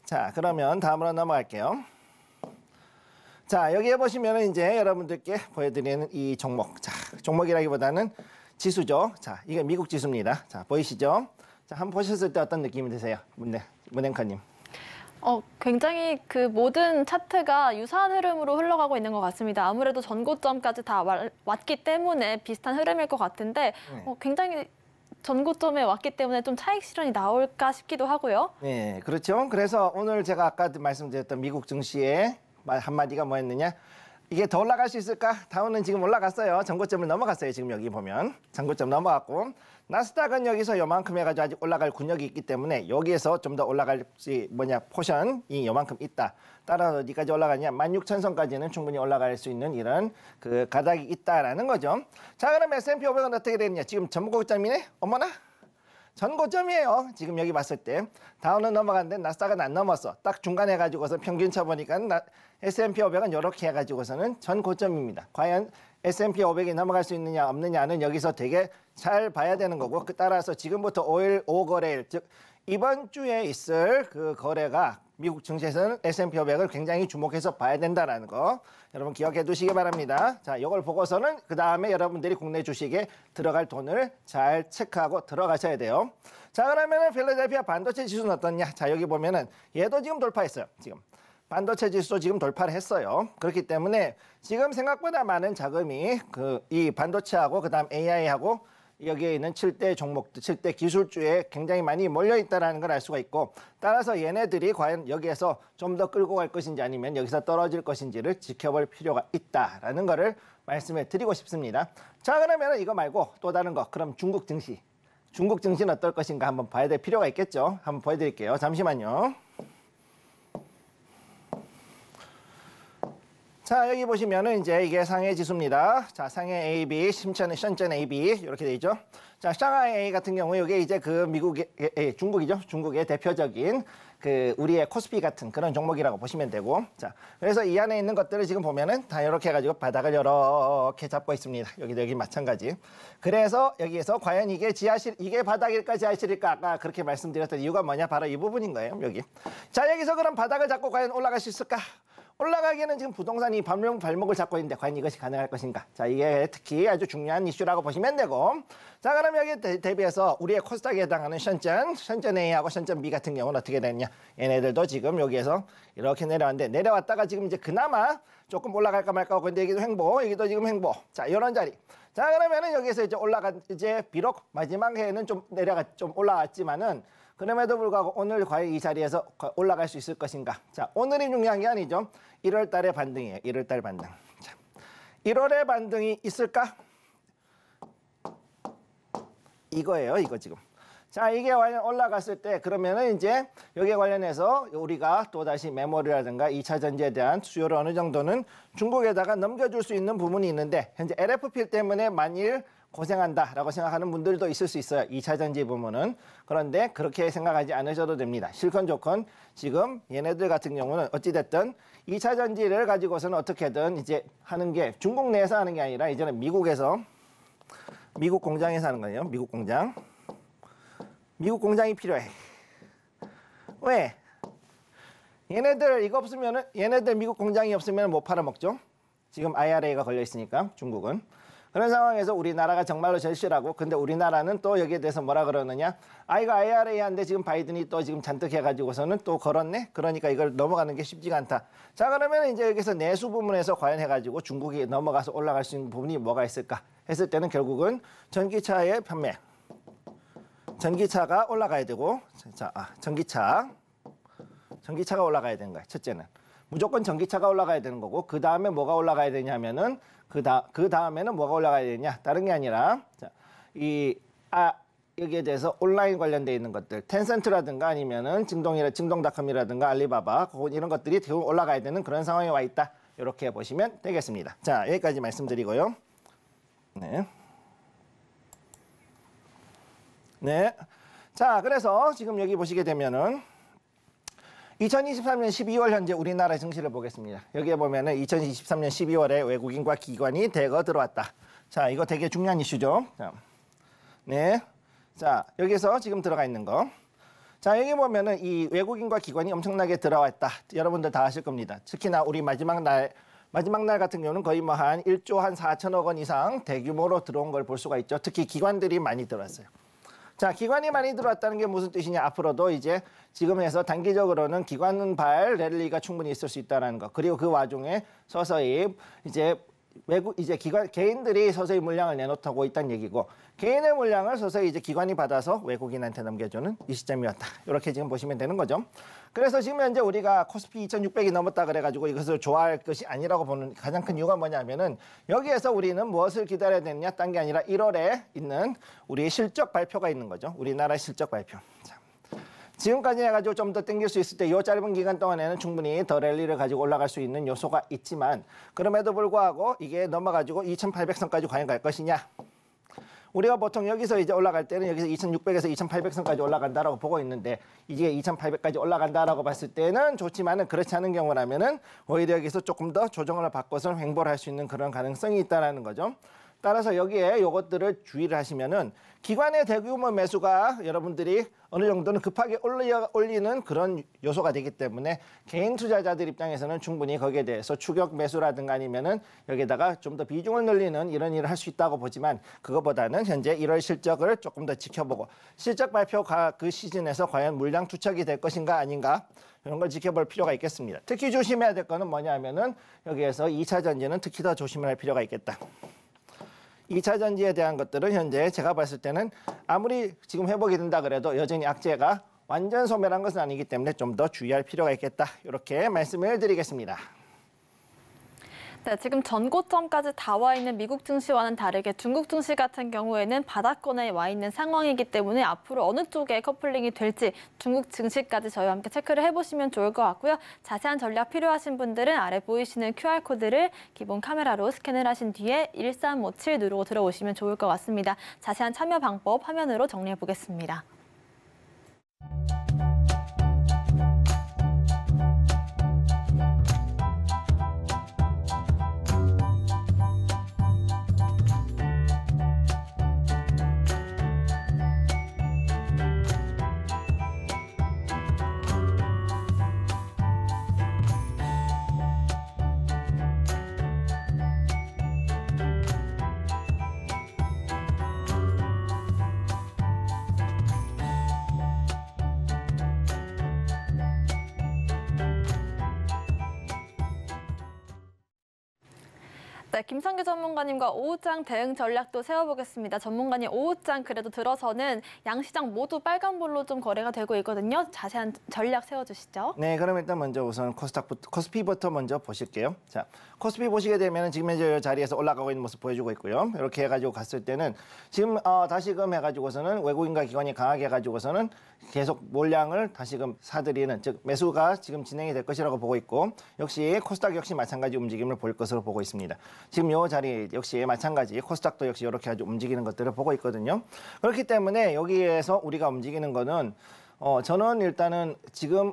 자, 그러면 다음으로 넘어갈게요. 자, 여기에 보시면은 이제 여러분들께 보여드리는 이 종목. 자, 종목이라기보다는 지수죠. 자, 이게 미국 지수입니다. 자, 보이시죠? 자, 한번 보셨을 때 어떤 느낌이 드세요? 문앵커님. 굉장히 그 모든 차트가 유사한 흐름으로 흘러가고 있는 것 같습니다. 아무래도 전고점까지 다 왔기 때문에 비슷한 흐름일 것 같은데 굉장히 전고점에 왔기 때문에 좀 차익 실현이 나올까 싶기도 하고요. 네, 그렇죠. 그래서 오늘 제가 아까 말씀드렸던 미국 증시의 한마디가 뭐였느냐? 이게 더 올라갈 수 있을까? 다우는 지금 올라갔어요. 전고점을 넘어갔어요. 지금 여기 보면 전고점 넘어갔고, 나스닥은 여기서 요만큼 해가지고 아직 올라갈 근력이 있기 때문에 여기에서 좀 더 올라갈 포션이 요만큼 있다. 따라서 어디까지 올라가냐? 16,000선까지는 충분히 올라갈 수 있는 이런 그 가닥이 있다라는 거죠. 자, 그럼 S&P 500은 어떻게 되느냐? 지금 전고점이네? 어머나? 전고점이에요. 지금 여기 봤을 때 다우는 넘어갔는데 나스닥은 안 넘었어. 딱 중간에 해가지고서 평균 쳐보니까 S&P 500은 이렇게 해가지고서는 전고점입니다. 과연 S&P 500이 넘어갈 수 있느냐 없느냐는 여기서 되게 잘 봐야 되는 거고, 따라서 지금부터 5일 5거래일, 즉 이번 주에 있을 그 거래가 미국 증시에서는 S&P 500을 굉장히 주목해서 봐야 된다는 거 여러분 기억해 두시기 바랍니다. 자, 이걸 보고서는 그 다음에 여러분들이 국내 주식에 들어갈 돈을 잘 체크하고 들어가셔야 돼요. 자, 그러면은 필라델피아 반도체 지수는 어떻냐? 자, 여기 보면은 얘도 지금 돌파했어요. 지금 반도체 지수도 지금 돌파를 했어요. 그렇기 때문에 지금 생각보다 많은 자금이 이 반도체하고 그 다음 AI하고 여기에 있는 7대 종목들, 7대 기술주에 굉장히 많이 몰려있다는 걸 알 수가 있고, 따라서 얘네들이 과연 여기에서 좀 더 끌고 갈 것인지 아니면 여기서 떨어질 것인지를 지켜볼 필요가 있다라는 거를 말씀해 드리고 싶습니다. 자, 그러면 이거 말고 또 다른 거, 그럼 중국 증시. 중국 증시는 어떨 것인가 한번 봐야 될 필요가 있겠죠. 한번 보여드릴게요. 잠시만요. 자, 여기 보시면은 이제 이게 상해 지수입니다. 자, 상해 AB, 션전 AB 이렇게 돼 있죠. 자, 샹하이 A 같은 경우 이게 이제 그 중국이죠. 중국의 대표적인 그 우리의 코스피 같은 그런 종목이라고 보시면 되고, 자, 그래서 이 안에 있는 것들을 지금 보면은 다 이렇게 해가지고 바닥을 이렇게 잡고 있습니다. 여기 마찬가지. 그래서 여기에서 과연 이게 이게 바닥일까 지하실일까 아까 그렇게 말씀드렸던 이유가 뭐냐? 바로 이 부분인 거예요. 여기. 자, 여기서 그럼 바닥을 잡고 과연 올라갈 수 있을까? 올라가기에는 지금 부동산이 발목을 잡고 있는데 과연 이것이 가능할 것인가? 자, 이게 특히 아주 중요한 이슈라고 보시면 되고, 자, 그럼 여기 대비해서 우리의 코스닥에 해당하는 션전 A하고 션전 B 같은 경우는 어떻게 됐냐? 얘네들도 지금 여기에서 이렇게 내려왔는데, 내려왔다가 지금 이제 그나마 조금 올라갈까 말까 하고, 근데 여기도 횡보, 여기도 지금 횡보. 자, 이런 자리. 자, 그러면은 여기서 이제 비록 마지막 해에는 좀 올라왔지만은, 그럼에도 불구하고 오늘 과연 이 자리에서 올라갈 수 있을 것인가? 자, 오늘이 중요한 게 아니죠. 1월 달의 반등이에요. 1월 달 반등. 자, 1월의 반등이 있을까? 이거예요. 이거 지금. 자, 이게 올라갔을 때 그러면은 이제 여기에 관련해서 우리가 또다시 메모리라든가 2차 전지에 대한 수요를 어느 정도는 중국에다가 넘겨줄 수 있는 부분이 있는데, 현재 LFP 때문에 만일 고생한다라고 생각하는 분들도 있을 수 있어요. 2차 전지 부분은. 그런데 그렇게 생각하지 않으셔도 됩니다. 실컷 좋건 지금 얘네들 같은 경우는 어찌됐든 2차 전지를 가지고서는 어떻게든 이제 하는 게 중국 내에서 하는 게 아니라 이제는 미국 공장에서 하는 거예요. 미국 공장이 필요해. 왜? 얘네들 이거 없으면은, 얘네들 미국 공장이 없으면 못 팔아먹죠. 지금 IRA가 걸려 있으니까 중국은. 그런 상황에서 우리나라가 정말로 절실하고, 근데 우리나라는 또 여기에 대해서 뭐라 그러느냐? 이거 IRA인데 지금 바이든이 또 지금 잔뜩 해가지고서는 또 걸었네? 그러니까 이걸 넘어가는 게 쉽지가 않다. 자, 그러면 이제 여기서 내수 부분에서 과연 해가지고 중국이 넘어가서 올라갈 수 있는 부분이 뭐가 있을까? 했을 때는 결국은 전기차의 판매. 전기차가 올라가야 되고, 자, 전기차가 올라가야 되는 거야, 첫째는. 무조건 전기차가 올라가야 되는 거고, 그 다음에 뭐가 올라가야 되냐면은, 그 다음에는 뭐가 올라가야 되냐? 다른 게 아니라, 자, 여기에 대해서 온라인 관련돼 있는 것들, 텐센트라든가 아니면은 징동닷컴이라든가 알리바바, 이런 것들이 대부분 올라가야 되는 그런 상황에 와 있다. 이렇게 보시면 되겠습니다. 자, 여기까지 말씀드리고요. 네. 자, 그래서 지금 여기 보시게 되면은 2023년 12월 현재 우리나라 증시를 보겠습니다. 여기에 보면은 2023년 12월에 외국인과 기관이 대거 들어왔다. 자, 이거 되게 중요한 이슈죠. 자, 네. 자, 여기서 지금 들어가 있는 거. 자, 여기 보면은 이 외국인과 기관이 엄청나게 들어왔다. 여러분들 다 아실 겁니다. 특히나 우리 마지막 날 같은 경우는 거의 뭐 한 1조 한 4천억 원 이상 대규모로 들어온 걸 볼 수가 있죠. 특히 기관들이 많이 들어왔어요. 자, 기관이 많이 들어왔다는 게 무슨 뜻이냐? 앞으로도 이제 지금에서 단기적으로는 기관발 랠리가 충분히 있을 수 있다는 거. 그리고 그 와중에 서서히 이제 개인들이 서서히 물량을 내놓고 있다는 얘기고, 개인의 물량을 서서히 이제 기관이 받아서 외국인한테 넘겨주는 이 시점이었다. 이렇게 지금 보시면 되는 거죠. 그래서 지금 현재 우리가 코스피 2600이 넘었다 그래가지고 이것을 좋아할 것이 아니라고 보는 가장 큰 이유가 뭐냐면은, 여기에서 우리는 무엇을 기다려야 되느냐? 딴 게 아니라 1월에 있는 우리의 실적 발표가 있는 거죠. 우리나라 실적 발표. 자, 지금까지 해가지고 좀 더 땡길 수 있을 때 이 짧은 기간 동안에는 충분히 더 랠리를 가지고 올라갈 수 있는 요소가 있지만, 그럼에도 불구하고 이게 넘어가지고 2800선까지 과연 갈 것이냐? 우리가 보통 여기서 이제 올라갈 때는 여기서 2600에서 2800선까지 올라간다라고 보고 있는데, 이게 2800까지 올라간다라고 봤을 때는 좋지만은 그렇지 않은 경우라면은 오히려 여기서 조금 더 조정을 바꿔서 횡보를 할 수 있는 그런 가능성이 있다라는 거죠. 따라서 여기에 요것들을 주의를 하시면은 기관의 대규모 매수가 여러분들이 어느 정도는 급하게 올리는 그런 요소가 되기 때문에 개인 투자자들 입장에서는 충분히 거기에 대해서 추격 매수라든가 아니면은 여기다가 좀 더 비중을 늘리는 이런 일을 할 수 있다고 보지만, 그거보다는 현재 1월 실적을 조금 더 지켜보고, 실적 발표가 그 시즌에서 과연 물량 투척이 될 것인가 아닌가, 이런 걸 지켜볼 필요가 있겠습니다. 특히 조심해야 될 거는 뭐냐면은 여기에서 2차 전지는 특히 더 조심할 필요가 있겠다. 2차 전지에 대한 것들은 현재 제가 봤을 때는 아무리 지금 회복이 된다 그래도 여전히 악재가 완전 소멸한 것은 아니기 때문에 좀 더 주의할 필요가 있겠다. 이렇게 말씀을 드리겠습니다. 네, 지금 전고점까지 다 와 있는 미국 증시와는 다르게 중국 증시 같은 경우에는 바닥권에 와 있는 상황이기 때문에 앞으로 어느 쪽에 커플링이 될지 중국 증시까지 저희와 함께 체크를 해보시면 좋을 것 같고요. 자세한 전략 필요하신 분들은 아래 보이시는 QR코드를 기본 카메라로 스캔을 하신 뒤에 1357 누르고 들어오시면 좋을 것 같습니다. 자세한 참여 방법 화면으로 정리해 보겠습니다. 네, 김성규 전문가님과 오후장 대응 전략도 세워보겠습니다. 전문가님, 오후장 그래도 들어서는 양시장 모두 빨간불로 좀 거래가 되고 있거든요. 자세한 전략 세워주시죠. 네, 그럼 일단 먼저 우선 코스피부터 먼저 보실게요. 자, 코스피 보시게 되면 지금 현재 이 자리에서 올라가고 있는 모습 보여주고 있고요. 이렇게 해가지고 갔을 때는 지금 다시금 해가지고서는 외국인과 기관이 강하게 해가지고서는 계속 몰량을 다시금 사들이는, 즉 매수가 지금 진행이 될 것이라고 보고 있고, 역시 코스닥 역시 마찬가지 움직임을 볼 것으로 보고 있습니다. 지금 이 자리 역시 마찬가지 코스닥도 역시 이렇게 아주 움직이는 것들을 보고 있거든요. 그렇기 때문에 여기에서 우리가 움직이는 거는 저는 일단은 지금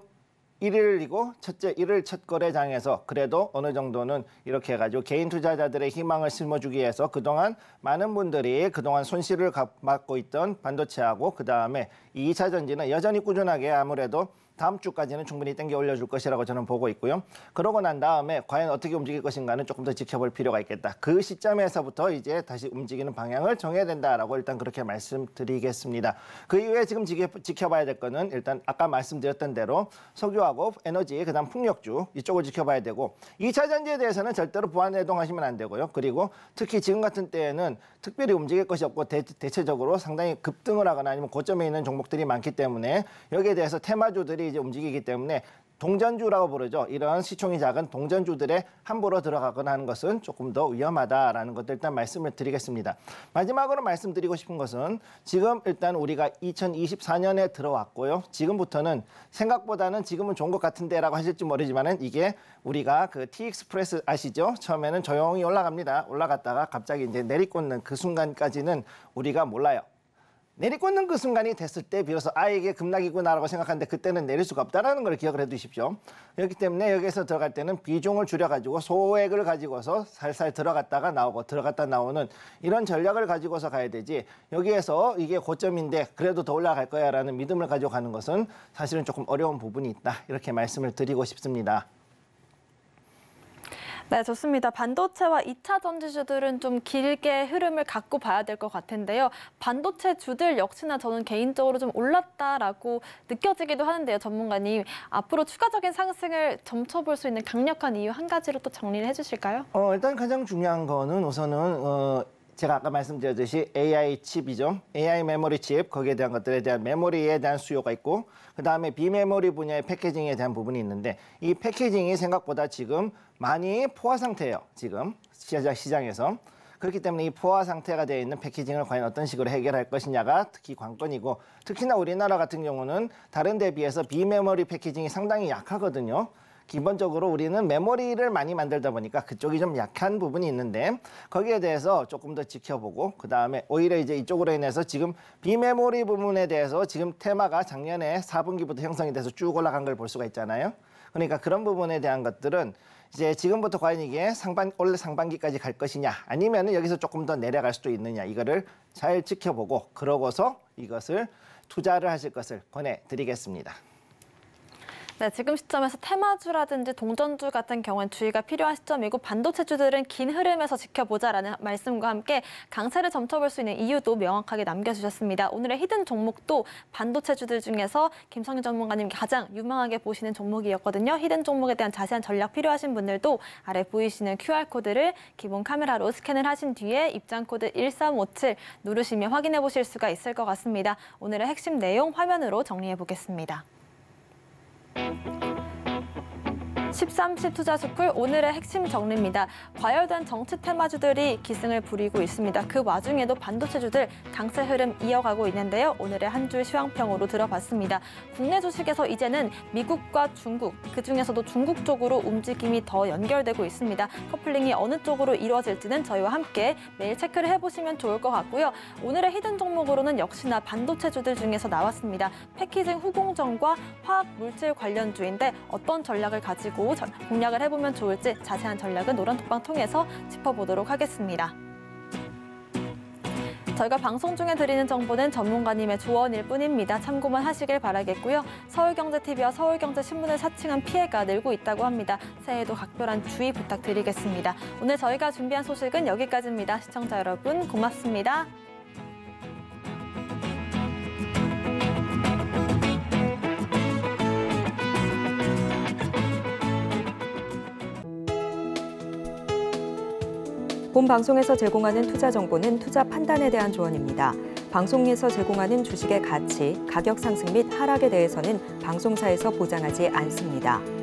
1일이고 첫째 1일 첫 거래장에서 그래도 어느 정도는 이렇게 해가지고 개인 투자자들의 희망을 심어주기 위해서 그동안 많은 분들이 그동안 손실을 받고 있던 반도체하고 그다음에 2차 전지는 여전히 꾸준하게 아무래도 다음 주까지는 충분히 땡겨 올려줄 것이라고 저는 보고 있고요. 그러고 난 다음에 과연 어떻게 움직일 것인가는 조금 더 지켜볼 필요가 있겠다. 그 시점에서부터 이제 다시 움직이는 방향을 정해야 된다라고 일단 그렇게 말씀드리겠습니다. 그 이후에 지금 지켜봐야 될 거는 일단 아까 말씀드렸던 대로 석유하고 에너지, 그다음 풍력주 이쪽을 지켜봐야 되고 2차 전지에 대해서는 절대로 부안해동하시면 안 되고요. 그리고 특히 지금 같은 때에는 특별히 움직일 것이 없고 대체적으로 상당히 급등을 하거나 아니면 고점에 있는 종목들이 많기 때문에 여기에 대해서 테마주들이 이제 움직이기 때문에 동전주라고 부르죠. 이런 시총이 작은 동전주들에 함부로 들어가거나 하는 것은 조금 더 위험하다라는 것들 일단 말씀을 드리겠습니다. 마지막으로 말씀드리고 싶은 것은 지금 일단 우리가 2024년에 들어왔고요. 지금부터는 생각보다는 지금은 좋은 것 같은데라고 하실지 모르지만은 이게 우리가 그 T익스프레스 아시죠? 처음에는 조용히 올라갑니다. 올라갔다가 갑자기 이제 내리꽂는 그 순간까지는 우리가 몰라요. 내리꽂는 그 순간이 됐을 때 비로소 이게 급락이구나라고 생각하는데 그때는 내릴 수가 없다는 걸 기억을 해두십시오. 그렇기 때문에 여기에서 들어갈 때는 비중을 줄여가지고 소액을 가지고서 살살 들어갔다가 나오고 들어갔다 나오는 이런 전략을 가지고서 가야 되지, 여기에서 이게 고점인데 그래도 더 올라갈 거야라는 믿음을 가지고 가는 것은 사실은 조금 어려운 부분이 있다. 이렇게 말씀을 드리고 싶습니다. 네, 좋습니다. 반도체와 2차 전지주들은 좀 길게 흐름을 갖고 봐야 될 것 같은데요. 반도체 주들 역시나 저는 개인적으로 좀 올랐다라고 느껴지기도 하는데요. 전문가님, 앞으로 추가적인 상승을 점쳐볼 수 있는 강력한 이유 한 가지로 또 정리를 해주실까요? 일단 가장 중요한 거는 우선은 제가 아까 말씀드렸듯이 AI 칩이죠. AI 메모리 칩, 거기에 대한 것들에 대한 메모리에 대한 수요가 있고 그다음에 비메모리 분야의 패키징에 대한 부분이 있는데 이 패키징이 생각보다 지금 많이 포화 상태예요. 지금 시장에서. 그렇기 때문에 이 포화 상태가 되어 있는 패키징을 과연 어떤 식으로 해결할 것이냐가 특히 관건이고, 특히나 우리나라 같은 경우는 다른 데 비해서 비메모리 패키징이 상당히 약하거든요. 기본적으로 우리는 메모리를 많이 만들다 보니까 그쪽이 좀 약한 부분이 있는데 거기에 대해서 조금 더 지켜보고 그다음에 오히려 이제 이쪽으로 인해서 지금 비메모리 부분에 대해서 지금 테마가 작년에 4분기부터 형성이 돼서 쭉 올라간 걸 볼 수가 있잖아요. 그러니까 그런 부분에 대한 것들은 이제 지금부터 과연 이게 올해 상반기까지 갈 것이냐 아니면 여기서 조금 더 내려갈 수도 있느냐, 이거를 잘 지켜보고 그러고서 이것을 투자를 하실 것을 권해드리겠습니다. 네, 지금 시점에서 테마주라든지 동전주 같은 경우는 주의가 필요한 시점이고 반도체주들은 긴 흐름에서 지켜보자라는 말씀과 함께 강세를 점쳐볼 수 있는 이유도 명확하게 남겨주셨습니다. 오늘의 히든 종목도 반도체주들 중에서 김성규 전문가님 가장 유망하게 보시는 종목이었거든요. 히든 종목에 대한 자세한 전략 필요하신 분들도 아래 보이시는 QR코드를 기본 카메라로 스캔을 하신 뒤에 입장코드 1357 누르시면 확인해 보실 수가 있을 것 같습니다. 오늘의 핵심 내용 화면으로 정리해 보겠습니다. 13시 투자스쿨 오늘의 핵심 정리입니다. 과열된 정치 테마주들이 기승을 부리고 있습니다. 그 와중에도 반도체주들 강세 흐름 이어가고 있는데요. 오늘의 한 줄 시황평으로 들어봤습니다. 국내 주식에서 이제는 미국과 중국, 그중에서도 중국 쪽으로 움직임이 더 연결되고 있습니다. 커플링이 어느 쪽으로 이루어질지는 저희와 함께 매일 체크를 해보시면 좋을 것 같고요. 오늘의 히든 종목으로는 역시나 반도체주들 중에서 나왔습니다. 패키징 후공정과 화학 물질 관련주인데 어떤 전략을 가지고 공략을 해보면 좋을지 자세한 전략은 노란톡방 통해서 짚어보도록 하겠습니다. 저희가 방송 중에 드리는 정보는 전문가님의 조언일 뿐입니다. 참고만 하시길 바라겠고요. 서울경제TV와 서울경제신문을 사칭한 피해가 늘고 있다고 합니다. 새해에도 각별한 주의 부탁드리겠습니다. 오늘 저희가 준비한 소식은 여기까지입니다. 시청자 여러분 고맙습니다. 본 방송에서 제공하는 투자 정보는 투자 판단에 대한 조언입니다. 방송에서 제공하는 주식의 가치, 가격 상승 및 하락에 대해서는 방송사에서 보장하지 않습니다.